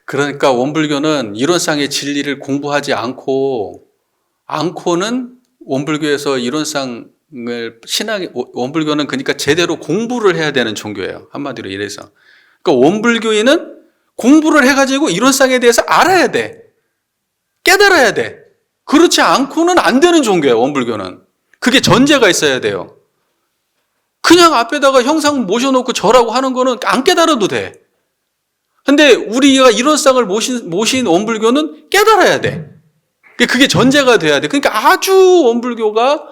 그러니까 원불교는 이런 쌍의 진리를 공부하지 않고는 원불교에서 이런 쌍을 원불교는 그러니까 제대로 공부를 해야 되는 종교예요. 한마디로 이래서. 그러니까 원불교인은 공부를 해가지고 이런 쌍에 대해서 알아야 돼. 깨달아야 돼. 그렇지 않고는 안 되는 종교예요. 원불교는. 그게 전제가 있어야 돼요. 그냥 앞에다가 형상 모셔놓고 절하고 하는 거는 안 깨달아도 돼. 근데 우리가 이런 쌍을 모신 원불교는 깨달아야 돼. 그게 전제가 돼야 돼. 그러니까 아주 원불교가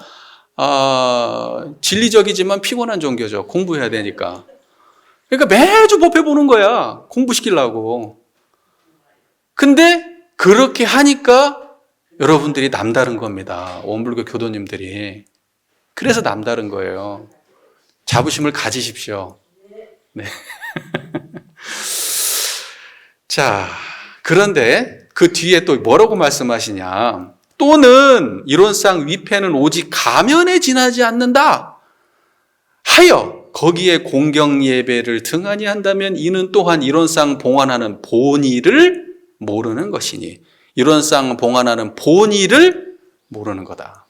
진리적이지만 피곤한 종교죠. 공부해야 되니까. 그러니까 매주 법회 보는 거야. 공부시키려고. 근데 그렇게 하니까 여러분들이 남다른 겁니다. 원불교 교도님들이. 그래서 남다른 거예요. 자부심을 가지십시오. 네. 자, 그런데 그 뒤에 또 뭐라고 말씀하시냐. 또는 이런 쌍 위패는 오직 가면에 지나지 않는다 하여 거기에 공경 예배를 등한히 한다면 이는 또한 이런 쌍 봉안하는 본의를 모르는 것이니 이런 쌍 봉안하는 본의를 모르는 거다.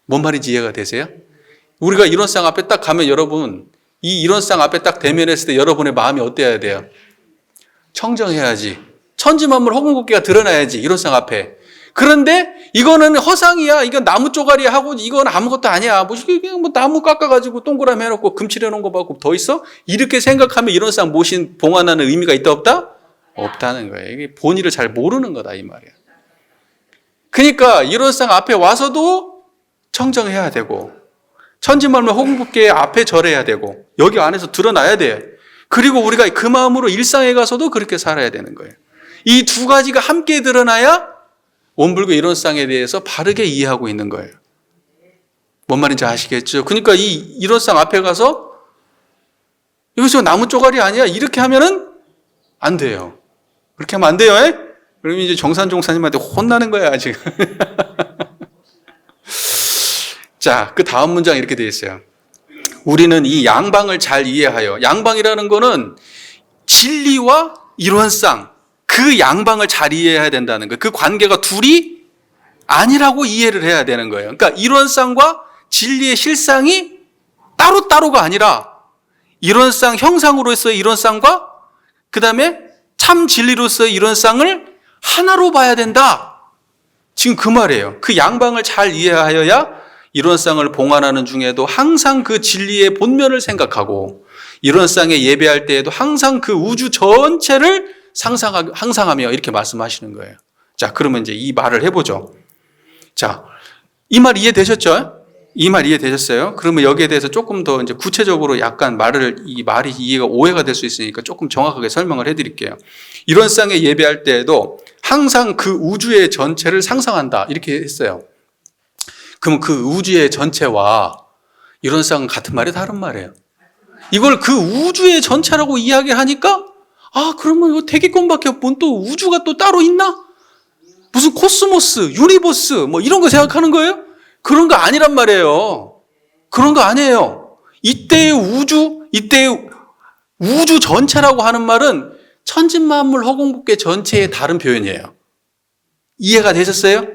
뭔 말인지 이해가 되세요? 우리가 이런 쌍 앞에 딱 가면 여러분 이런 쌍 앞에 딱 대면했을 때 여러분의 마음이 어때야 돼요? 청정해야지. 천지만물 허공국기가 드러나야지. 이런 쌍 앞에. 그런데 이거는 허상이야. 이건 나무 쪼가리 하고 이건 아무것도 아니야. 뭐 나무 깎아가지고 동그라미 해놓고 금칠해놓은 거 받고 더 있어? 이렇게 생각하면 이런 쌍 모신 봉안하는 의미가 있다 없다? 없다는 거예요. 이게 본의를 잘 모르는 거다 이 말이야. 그러니까 이런 쌍 앞에 와서도 청정해야 되고 천지만물 허공국기 앞에 절해야 되고 여기 안에서 드러나야 돼. 그리고 우리가 그 마음으로 일상에 가서도 그렇게 살아야 되는 거예요. 이 두 가지가 함께 드러나야 원불교 이런 쌍에 대해서 바르게 이해하고 있는 거예요. 뭔 말인지 아시겠죠? 그러니까 이런 쌍 앞에 가서 이거 나무 쪼가리 아니야? 이렇게 하면은 안 돼요. 그렇게 하면 안 돼요. 그러면 이제 정산종사님한테 혼나는 거야 지금. 자, 그 다음 문장 이렇게 되어 있어요. 우리는 이 양방을 잘 이해하여, 양방이라는 거는 진리와 이론상 그 양방을 잘 이해해야 된다는 거예요. 그 관계가 둘이 아니라고 이해를 해야 되는 거예요. 그러니까 이론상과 진리의 실상이 따로따로가 아니라 이론상 형상으로서의 이론상과 그 다음에 참 진리로서의 이론상을 하나로 봐야 된다. 지금 그 말이에요. 그 양방을 잘 이해하여야 이론상을 봉안하는 중에도 항상 그 진리의 본면을 생각하고 이론상에 예배할 때에도 항상 그 우주 전체를 상상하며 이렇게 말씀하시는 거예요. 자, 그러면 이제 이 말을 해보죠. 자, 이 말 이해되셨죠? 이 말 이해되셨어요? 그러면 여기에 대해서 조금 더 이제 구체적으로 약간 이 말이 이해가 오해가 될 수 있으니까 조금 정확하게 설명을 해드릴게요. 이론상에 예배할 때에도 항상 그 우주의 전체를 상상한다. 이렇게 했어요. 그럼 그 우주의 전체와 이론상은 같은 말이 다른 말이에요. 이걸 그 우주의 전체라고 이야기하니까 그러면 이거 대기권밖에 없고 또 우주가 또 따로 있나? 무슨 코스모스, 유니버스 뭐 이런 거 생각하는 거예요? 그런 거 아니란 말이에요. 그런 거 아니에요. 이때의 우주 전체라고 하는 말은 천진만물 허공국계 전체의 다른 표현이에요. 이해가 되셨어요?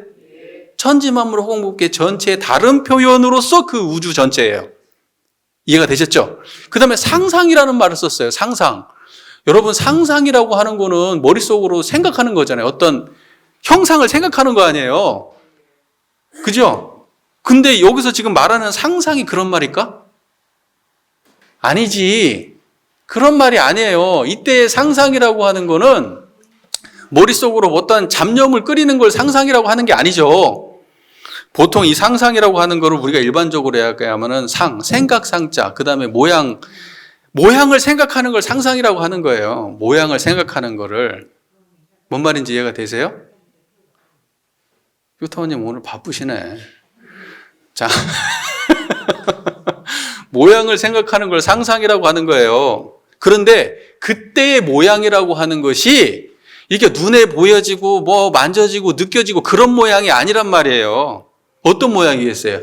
천지만물 허공국계 전체의 다른 표현으로서 그 우주 전체예요. 이해가 되셨죠? 그 다음에 상상이라는 말을 썼어요. 상상. 여러분, 상상이라고 하는 거는 머릿속으로 생각하는 거잖아요. 어떤 형상을 생각하는 거 아니에요. 그죠? 근데 여기서 지금 말하는 상상이 그런 말일까? 아니지. 그런 말이 아니에요. 이때의 상상이라고 하는 거는 머릿속으로 어떤 잡념을 끓이는 걸 상상이라고 하는 게 아니죠. 보통 이 상상이라고 하는 거를 우리가 일반적으로 해야하면은 생각 상자, 그 다음에 모양을 생각하는 걸 상상이라고 하는 거예요. 모양을 생각하는 거를. 뭔 말인지 이해가 되세요? 휴타원님 오늘 바쁘시네. 자, 모양을 생각하는 걸 상상이라고 하는 거예요. 그런데 그때의 모양이라고 하는 것이 이게 눈에 보여지고 뭐 만져지고 느껴지고 그런 모양이 아니란 말이에요. 어떤 모양이겠어요?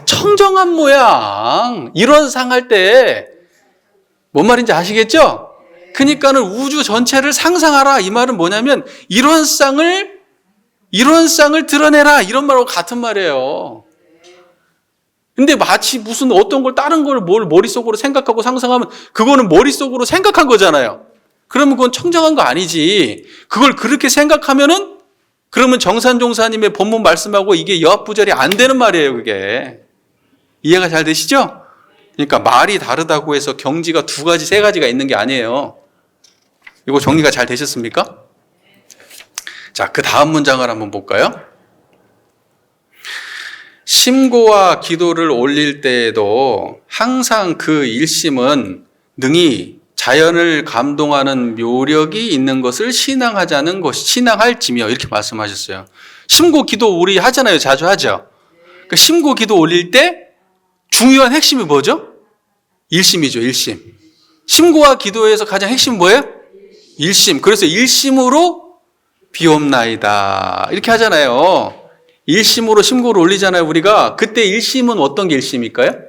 청정한 모양. 이런 상 할 때 뭔 말인지 아시겠죠? 그러니까는 우주 전체를 상상하라. 이 말은 뭐냐면 이런 쌍을 드러내라. 이런 말하고 같은 말이에요. 근데 마치 무슨 어떤 걸 다른 걸 뭘 머릿속으로 생각하고 상상하면 그거는 머릿속으로 생각한 거잖아요. 그러면 그건 청정한 거 아니지. 그걸 그렇게 생각하면은 그러면 정산종사님의 본문 말씀하고 이게 여합부절이 안 되는 말이에요, 그게. 이해가 잘 되시죠? 그러니까 말이 다르다고 해서 경지가 2가지, 3가지가 있는 게 아니에요. 이거 정리가 잘 되셨습니까? 자, 그 다음 문장을 한번 볼까요? 심고와 기도를 올릴 때에도 항상 그 일심은 능히 자연을 감동하는 묘력이 있는 것을 신앙하자는 것이 신앙할지며 이렇게 말씀하셨어요. 심고 기도 우리 하잖아요. 자주 하죠. 그 심고 기도 올릴 때 중요한 핵심이 뭐죠? 일심이죠. 일심. 심고와 기도에서 가장 핵심은 뭐예요? 일심. 그래서 일심으로 비옵나이다 이렇게 하잖아요. 일심으로 심고를 올리잖아요. 우리가 그때 일심은 어떤 게 일심일까요?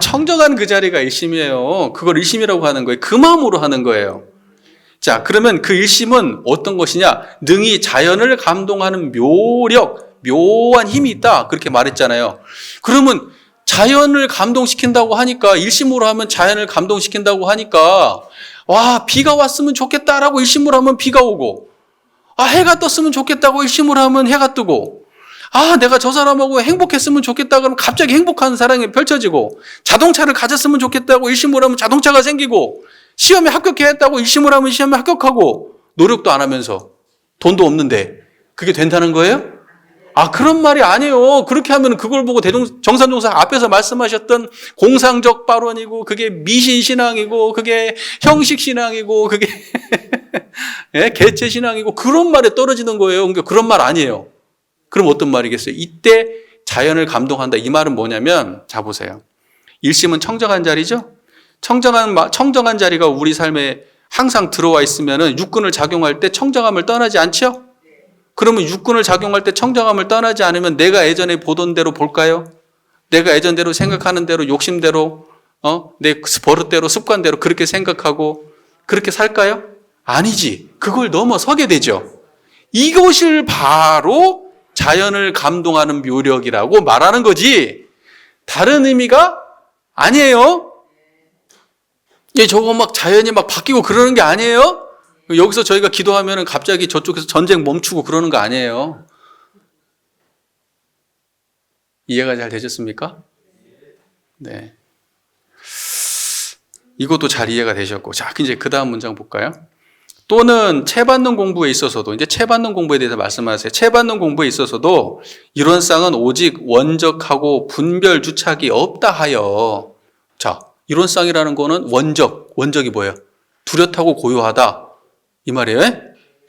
청정한 그 자리가 일심이에요. 그걸 일심이라고 하는 거예요. 그 마음으로 하는 거예요. 자, 그러면 그 일심은 어떤 것이냐? 능히 자연을 감동하는 묘한 힘이 있다. 그렇게 말했잖아요. 그러면 자연을 감동시킨다고 하니까, 일심으로 하면 자연을 감동시킨다고 하니까, 와, 비가 왔으면 좋겠다라고 일심으로 하면 비가 오고, 해가 떴으면 좋겠다고 일심으로 하면 해가 뜨고, 내가 저 사람하고 행복했으면 좋겠다 그러면 갑자기 행복한 사랑이 펼쳐지고, 자동차를 가졌으면 좋겠다고 일심으로 하면 자동차가 생기고, 시험에 합격해야 했다고 일심으로 하면 시험에 합격하고, 노력도 안 하면서 돈도 없는데 그게 된다는 거예요? 그런 말이 아니에요. 그렇게 하면 그걸 보고 정산종사 앞에서 말씀하셨던 공상적 발언이고, 그게 미신신앙이고, 그게 형식신앙이고, 그게 개체신앙이고, 그런 말에 떨어지는 거예요. 그러니까 그런 말 아니에요. 그럼 어떤 말이겠어요? 이때 자연을 감동한다. 이 말은 뭐냐면, 자 보세요. 일심은 청정한 자리죠? 청정한 자리가 우리 삶에 항상 들어와 있으면은 육근을 작용할 때 청정함을 떠나지 않죠? 그러면 육근을 작용할 때 청정함을 떠나지 않으면 내가 예전에 보던 대로 볼까요? 내가 예전대로 생각하는 대로 욕심대로 내 버릇대로 습관대로 그렇게 생각하고 그렇게 살까요? 아니지. 그걸 넘어서게 되죠. 이것을 바로 자연을 감동하는 묘력이라고 말하는 거지 다른 의미가 아니에요. 저거 막 자연이 막 바뀌고 그러는 게 아니에요. 여기서 저희가 기도하면 갑자기 저쪽에서 전쟁 멈추고 그러는 거 아니에요. 이해가 잘 되셨습니까? 네. 이것도 잘 이해가 되셨고. 자, 이제 그 다음 문장 볼까요? 또는 채받는 공부에 있어서도, 이제 채받는 공부에 대해서 말씀하세요. 채받는 공부에 있어서도 이런 쌍은 오직 원적하고 분별 주착이 없다 하여. 자, 이런 쌍이라는 거는 원적이 뭐예요? 뚜렷하고 고요하다. 이 말이에요.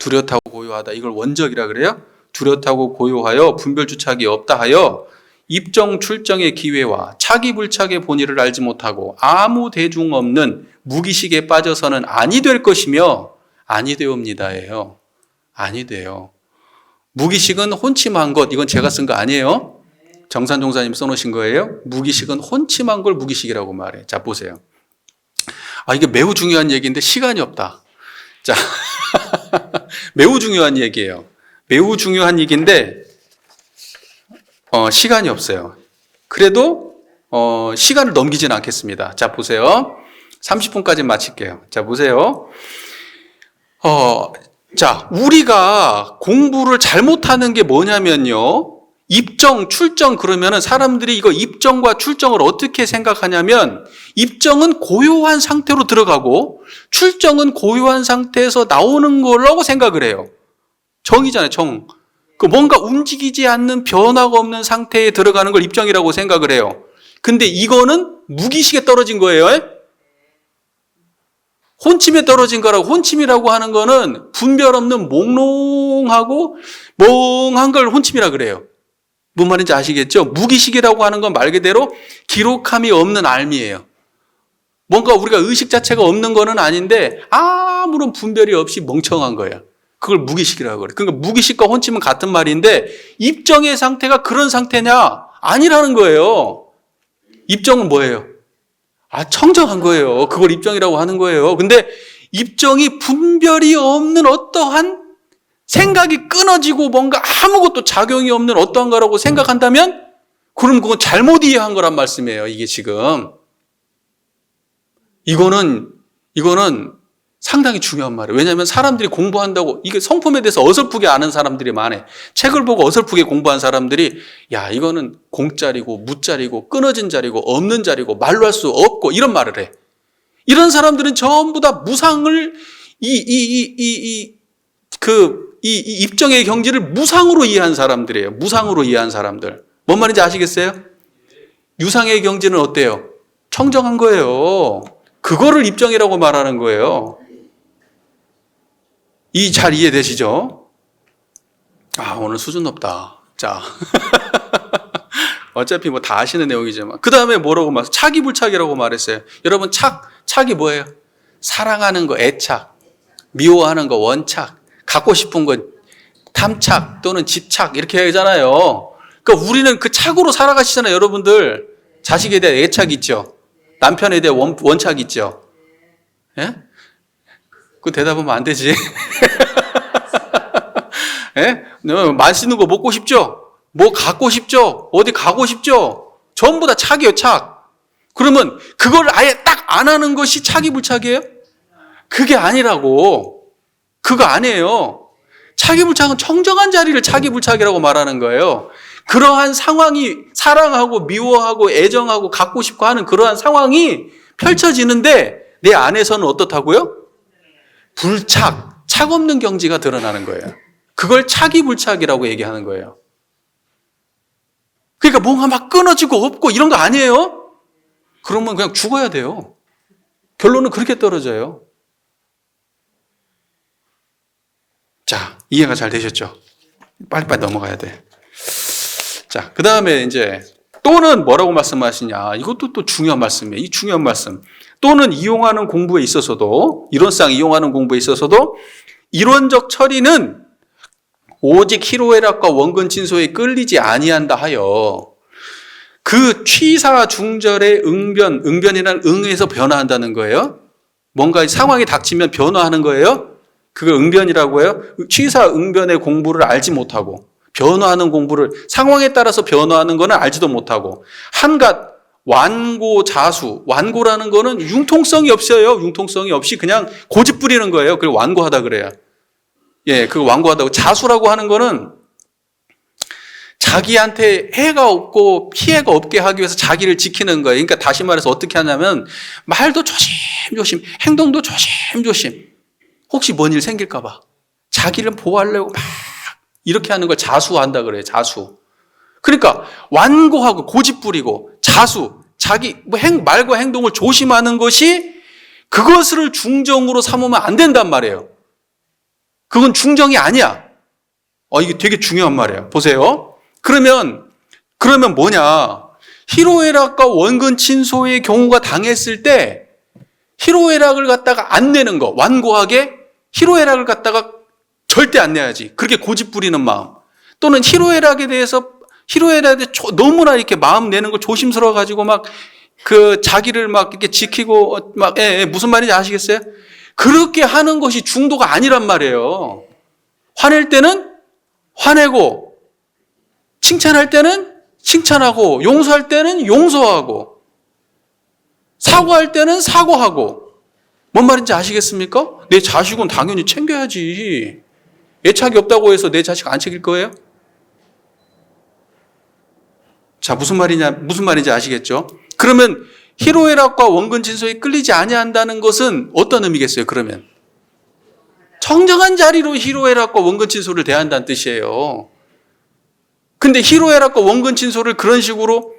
뚜렷하고 고요하다. 이걸 원적이라 그래요. 뚜렷하고 고요하여 분별주착이 없다 하여 입정 출정의 기회와 차기불착의 본의를 알지 못하고 아무 대중 없는 무기식에 빠져서는 아니 될 것이며 아니 되옵니다예요. 아니 돼요. 무기식은 혼침한 것. 이건 제가 쓴 거 아니에요. 정산 종사님 써놓으신 거예요. 무기식은 혼침한 걸 무기식이라고 말해. 자, 보세요. 이게 매우 중요한 얘기인데 시간이 없다. 자, 매우 중요한 얘기예요. 매우 중요한 얘기인데 시간이 없어요. 그래도 시간을 넘기진 않겠습니다. 자, 보세요. 30분까지 마칠게요. 자, 보세요. 자, 우리가 공부를 잘못하는 게 뭐냐면요. 입정, 출정 그러면은 사람들이 이거 입정과 출정을 어떻게 생각하냐면 입정은 고요한 상태로 들어가고 출정은 고요한 상태에서 나오는 거라고 생각을 해요. 정이잖아요, 정. 그 뭔가 움직이지 않는 변화가 없는 상태에 들어가는 걸 입정이라고 생각을 해요. 근데 이거는 무기식에 떨어진 거예요. 혼침에 떨어진 거라고. 혼침이라고 하는 거는 분별 없는 몽롱하고 멍한 걸 혼침이라 그래요. 뭔 말인지 아시겠죠? 무기식이라고 하는 건 말 그대로 기록함이 없는 알미예요. 뭔가 우리가 의식 자체가 없는 거는 아닌데 아무런 분별이 없이 멍청한 거예요. 그걸 무기식이라고 그래요. 그러니까 무기식과 혼침은 같은 말인데 입정의 상태가 그런 상태냐? 아니라는 거예요. 입정은 뭐예요? 청정한 거예요. 그걸 입정이라고 하는 거예요. 근데 입정이 분별이 없는 어떠한 생각이 끊어지고 뭔가 아무것도 작용이 없는 어떠한 거라고 생각한다면 그럼 그건 잘못 이해한 거란 말씀이에요. 이게 지금. 이거는 상당히 중요한 말이에요. 왜냐하면 사람들이 공부한다고 이게 성품에 대해서 어설프게 아는 사람들이 많아요. 책을 보고 어설프게 공부한 사람들이 야 이거는 공짜리고 무짜리고 끊어진 자리고 없는 자리고 말로 할 수 없고 이런 말을 해. 이런 사람들은 전부 다 무상을 이 입정의 경지를 무상으로 이해한 사람들이에요. 무상으로 이해한 사람들. 뭔 말인지 아시겠어요? 유상의 경지는 어때요? 청정한 거예요. 그거를 입정이라고 말하는 거예요. 잘 이해되시죠? 오늘 수준 높다. 자. 어차피 뭐 다 아시는 내용이지만. 그 다음에 뭐라고 말했어요? 차기불착이라고 말했어요. 여러분, 착이 뭐예요? 사랑하는 거, 애착. 미워하는 거, 원착. 갖고 싶은 거, 탐착 또는 집착. 이렇게 하잖아요. 그러니까 우리는 그 착으로 살아가시잖아요, 여러분들. 자식에 대한 애착 있죠? 남편에 대한 원착 있죠? 예? 그 대답하면 안 되지. 예? 맛있는 거 먹고 싶죠? 뭐 갖고 싶죠? 어디 가고 싶죠? 전부 다 착이에요, 착. 그러면 그걸 아예 딱 안 하는 것이 착이불착이에요? 그게 아니라고. 그거 아니에요. 착이불착은 청정한 자리를 착이불착이라고 말하는 거예요. 그러한 상황이 사랑하고 미워하고 애정하고 갖고 싶고 하는 그러한 상황이 펼쳐지는데 내 안에서는 어떻다고요? 불착, 착 없는 경지가 드러나는 거예요. 그걸 착이불착이라고 얘기하는 거예요. 그러니까 뭔가 막 끊어지고 없고 이런 거 아니에요? 그러면 그냥 죽어야 돼요. 결론은 그렇게 떨어져요. 자, 이해가 잘 되셨죠? 빨리빨리 넘어가야 돼. 자, 그 다음에 이제 또는 뭐라고 말씀하시냐. 이것도 또 중요한 말씀이에요. 이 중요한 말씀. 또는 이용하는 공부에 있어서도, 이론상 이용하는 공부에 있어서도 이론적 처리는 오직 희로애락과 원근 진소에 끌리지 아니한다 하여 그 취사 중절의 응변이라는 응에서 변화한다는 거예요. 뭔가 상황이 닥치면 변화하는 거예요. 그걸 응변이라고 해요. 취사 응변의 공부를 알지 못하고 변화하는 공부를 상황에 따라서 변화하는 거는 알지도 못하고 한갓 완고 자수. 완고라는 거는 융통성이 없어요. 융통성이 없이 그냥 고집 부리는 거예요. 그걸 완고하다 그래요. 그거 완고하다고. 자수라고 하는 거는 자기한테 해가 없고 피해가 없게 하기 위해서 자기를 지키는 거예요. 그러니까 다시 말해서 어떻게 하냐면 말도 조심조심, 행동도 조심조심. 혹시 뭔 일 생길까 봐. 자기를 보호하려고 막 이렇게 하는 걸 자수한다 그래요. 자수. 그러니까 완고하고 고집 부리고 자수, 자기 말과 행동을 조심하는 것이 그것을 중정으로 삼으면 안 된단 말이에요. 그건 중정이 아니야. 이게 되게 중요한 말이에요. 보세요. 그러면 뭐냐? 희로애락과 원근친소의 경우가 당했을 때 희로애락을 갖다가 안 내는 거, 완고하게 희로애락을 갖다가 절대 안 내야지. 그렇게 고집 부리는 마음. 또는 희로애락에 대해서 희로애락에 대해 너무나 이렇게 마음 내는 걸 조심스러워 가지고 막 그 자기를 막 이렇게 지키고 막 무슨 말인지 아시겠어요? 그렇게 하는 것이 중도가 아니란 말이에요. 화낼 때는 화내고, 칭찬할 때는 칭찬하고, 용서할 때는 용서하고, 사과할 때는 사과하고. 뭔 말인지 아시겠습니까? 내 자식은 당연히 챙겨야지. 애착이 없다고 해서 내 자식 안 챙길 거예요? 자, 무슨 말인지 아시겠죠? 그러면 희로애락과 원근 진소에 끌리지 아니한다는 것은 어떤 의미겠어요? 그러면 청정한 자리로 희로애락과 원근 진소를 대한다는 뜻이에요. 근데 희로애락과 원근 진소를 그런 식으로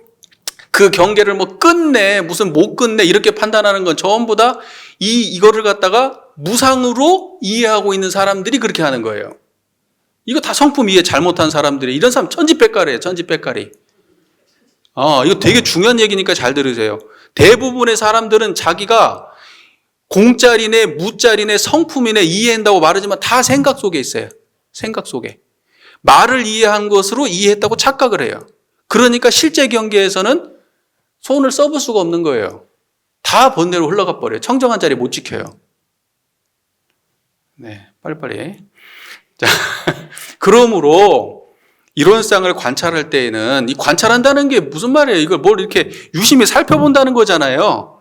그 경계를 뭐 끝내 무슨 못 끝내 이렇게 판단하는 건 전부 다 이거를 갖다가 무상으로 이해하고 있는 사람들이 그렇게 하는 거예요. 이거 다 성품 이해 잘못한 사람들이, 이런 사람 천지백갈이에요. 천지백갈이. 이거 되게 중요한 얘기니까 잘 들으세요. 대부분의 사람들은 자기가 공짜리네 무짜리네 성품이네 이해한다고 말하지만 다 생각 속에 있어요. 생각 속에. 말을 이해한 것으로 이해했다고 착각을 해요. 그러니까 실제 경계에서는 손을 써볼 수가 없는 거예요. 다 번뇌로 흘러가 버려요. 청정한 자리 못 지켜요. 네, 빨리빨리. 자, 그러므로 이런 쌍을 관찰할 때에는, 이 관찰한다는 게 무슨 말이에요? 이걸 뭘 이렇게 유심히 살펴본다는 거잖아요.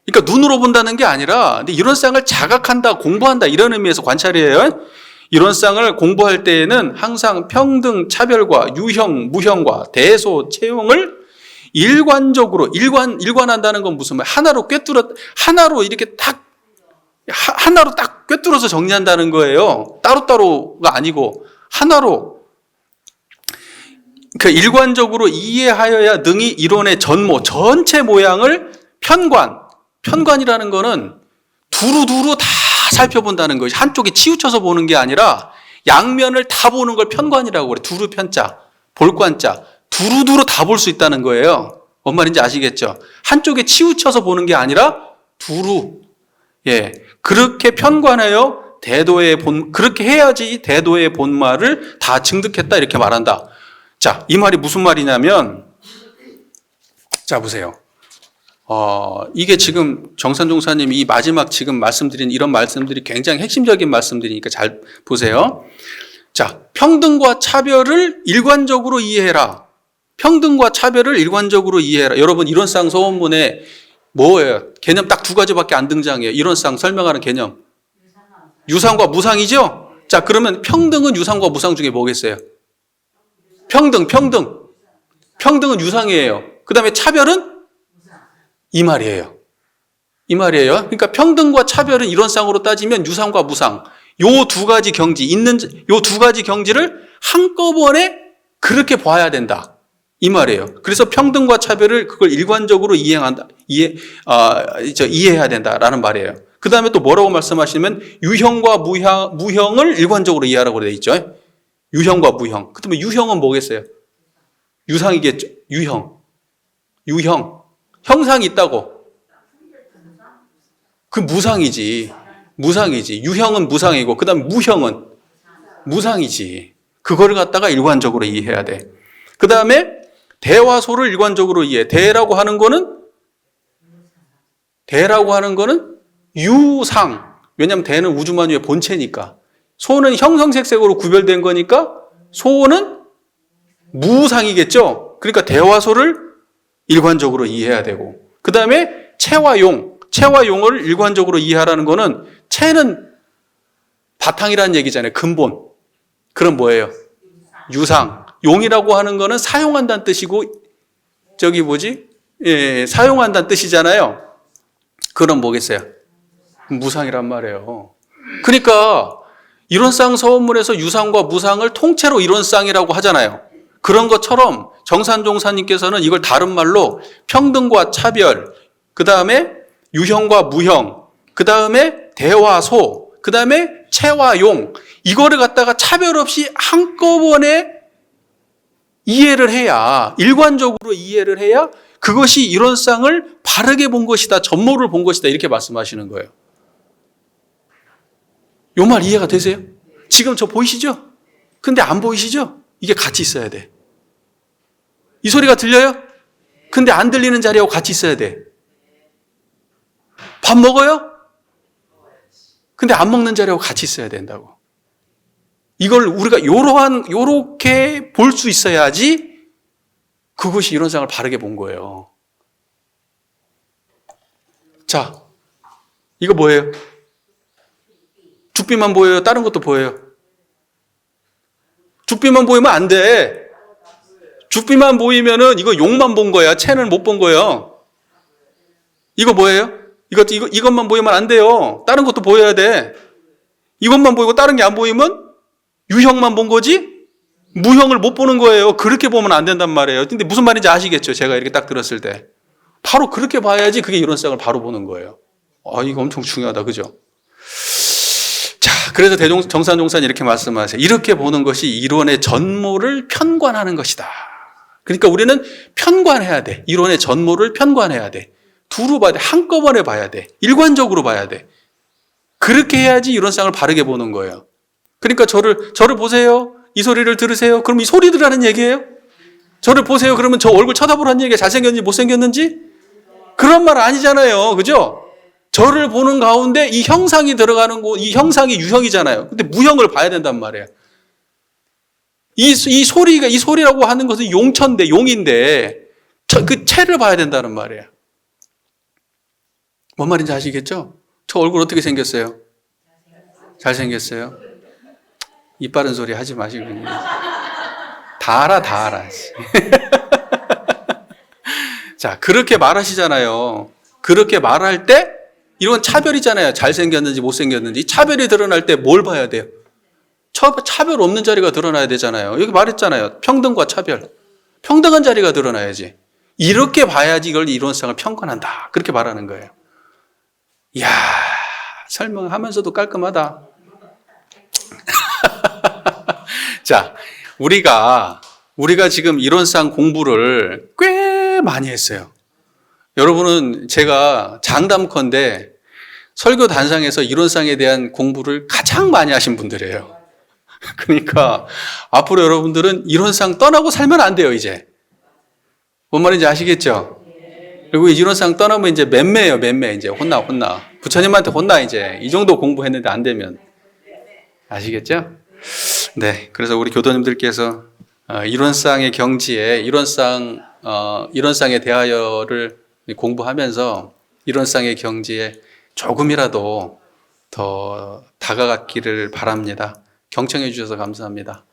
그러니까 눈으로 본다는 게 아니라, 근데 이런 쌍을 자각한다, 공부한다, 이런 의미에서 관찰이에요. 이런 쌍을 공부할 때에는 항상 평등, 차별과 유형, 무형과 대소, 채용을 일관한다는 건 무슨 말? 하나로 이렇게 하나로 딱 꿰뚫어서 정리한다는 거예요. 따로따로가 아니고, 하나로. 그 일관적으로 이해하여야 능히 이론의 전체 모양을 편관이라는 거는 두루두루 다 살펴본다는 것이, 한쪽에 치우쳐서 보는 게 아니라 양면을 다 보는 걸 편관이라고 그래. 두루 편자, 볼관자, 두루두루 다 볼 수 있다는 거예요. 뭔 말인지 아시겠죠? 한쪽에 치우쳐서 보는 게 아니라 두루. 그렇게 편관하여 그렇게 해야지 대도의 본말을 다 증득했다, 이렇게 말한다. 자, 이 말이 무슨 말이냐면, 자, 보세요. 이게 지금 정산종사님이 이 마지막 지금 말씀드린 이런 말씀들이 굉장히 핵심적인 말씀들이니까 잘 보세요. 자, 평등과 차별을 일관적으로 이해해라. 평등과 차별을 일관적으로 이해해라. 여러분, 이런 쌍 소원문에 뭐예요? 개념 딱 두 가지밖에 안 등장해요. 이런 쌍 설명하는 개념. 유상과 무상이죠? 자, 그러면 평등은 유상과 무상 중에 뭐겠어요? 평등은 유상이에요. 그 다음에 차별은? 이 말이에요. 그러니까 평등과 차별은 이런 쌍으로 따지면 유상과 무상, 요 두 가지 경지를 한꺼번에 그렇게 봐야 된다, 이 말이에요. 그래서 평등과 차별을 그걸 일관적으로 이해해야 된다라는 말이에요. 그 다음에 또 뭐라고 말씀하시면 유형과 무형을 일관적으로 이해하라고 되어 있죠. 유형과 무형. 그러면 유형은 뭐겠어요? 유상이겠죠. 유형. 형상이 있다고. 그 무상이지. 유형은 무상이고, 그 다음 무형은 무상이지. 그거를 갖다가 일관적으로 이해해야 돼. 그 다음에 대와 소를 일관적으로 이해해. 대라고 하는 거는 유상. 왜냐하면 대는 우주만유의 본체니까. 소는 형성색색으로 구별된 거니까 소는 무상이겠죠. 그러니까 대와 소를 일관적으로 이해해야 되고, 그 다음에 체와 용을 일관적으로 이해하라는 거는, 체는 바탕이라는 얘기잖아요. 근본. 그럼 뭐예요? 유상. 용이라고 하는 거는 사용한다는 뜻이고, 사용한다는 뜻이잖아요. 그럼 뭐겠어요? 무상이란 말이에요. 그러니까 이런 쌍 서원문에서 유상과 무상을 통째로 이런 쌍이라고 하잖아요. 그런 것처럼 정산종사님께서는 이걸 다른 말로 평등과 차별, 그 다음에 유형과 무형, 그 다음에 대와 소, 그 다음에 체와 용, 이거를 갖다가 차별 없이 한꺼번에 일관적으로 이해를 해야 그것이 이런 쌍을 바르게 본 것이다, 전모를 본 것이다, 이렇게 말씀하시는 거예요. 요 말 이해가 되세요? 지금 저 보이시죠? 근데 안 보이시죠? 이게 같이 있어야 돼. 이 소리가 들려요? 근데 안 들리는 자리하고 같이 있어야 돼. 밥 먹어요? 근데 안 먹는 자리하고 같이 있어야 된다고. 이걸 우리가 요렇게 볼 수 있어야지 그것이 이론상을 바르게 본 거예요. 자, 이거 뭐예요? 죽비만 보여요? 다른 것도 보여요? 죽비만 보이면 안 돼. 죽비만 보이면은 이거 용만 본 거야. 채는 못 본 거예요. 이거 뭐예요? 이것만 보이면 안 돼요. 다른 것도 보여야 돼. 이것만 보이고 다른 게 안 보이면 유형만 본 거지? 무형을 못 보는 거예요. 그렇게 보면 안 된단 말이에요. 근데 무슨 말인지 아시겠죠? 제가 이렇게 딱 들었을 때. 바로 그렇게 봐야지 그게 이론상을 바로 보는 거예요. 이거 엄청 중요하다. 그죠? 자, 그래서 정산종사는 이렇게 말씀하세요. 이렇게 보는 것이 이론의 전모를 편관하는 것이다. 그러니까 우리는 편관해야 돼. 이론의 전모를 편관해야 돼. 두루 봐야 돼. 한꺼번에 봐야 돼. 일관적으로 봐야 돼. 그렇게 해야지 이론상을 바르게 보는 거예요. 그러니까 저를 보세요. 이 소리를 들으세요. 그럼 이 소리 들으라는 얘기예요? 저를 보세요. 그러면 저 얼굴 쳐다보라는 얘기가 잘생겼는지 못생겼는지? 그런 말 아니잖아요. 그죠? 저를 보는 가운데 이 형상이 들어가는 거, 이 형상이 유형이잖아요. 근데 무형을 봐야 된단 말이에요. 이 소리라고 하는 것은 용인데, 그 채를 봐야 된다는 말이에요. 뭔 말인지 아시겠죠? 저 얼굴 어떻게 생겼어요? 잘생겼어요? 이빠른 소리 하지 마시고. 다 알아. 자, 그렇게 말하시잖아요. 그렇게 말할 때, 이건 차별이잖아요. 잘생겼는지 못생겼는지. 차별이 드러날 때 뭘 봐야 돼요? 차별 없는 자리가 드러나야 되잖아요. 여기 말했잖아요. 평등과 차별. 평등한 자리가 드러나야지. 이렇게 봐야지 이걸 이론상을 평가한다. 그렇게 말하는 거예요. 이야, 설명하면서도 깔끔하다. 자, 우리가 지금 이론상 공부를 꽤 많이 했어요. 여러분은 제가 장담컨대 설교 단상에서 이론상에 대한 공부를 가장 많이 하신 분들이에요. 그러니까 앞으로 여러분들은 이론상 떠나고 살면 안 돼요, 이제. 뭔 말인지 아시겠죠? 그리고 이론상 떠나면 이제 맴매예요, 맴매. 이제 혼나. 부처님한테 혼나, 이제. 이 정도 공부했는데 안 되면. 아시겠죠? 네. 그래서 우리 교도님들께서 이론상의 경지에 이론상에 대하여를 공부하면서 이론상의 경지에 조금이라도 더 다가갔기를 바랍니다. 경청해 주셔서 감사합니다.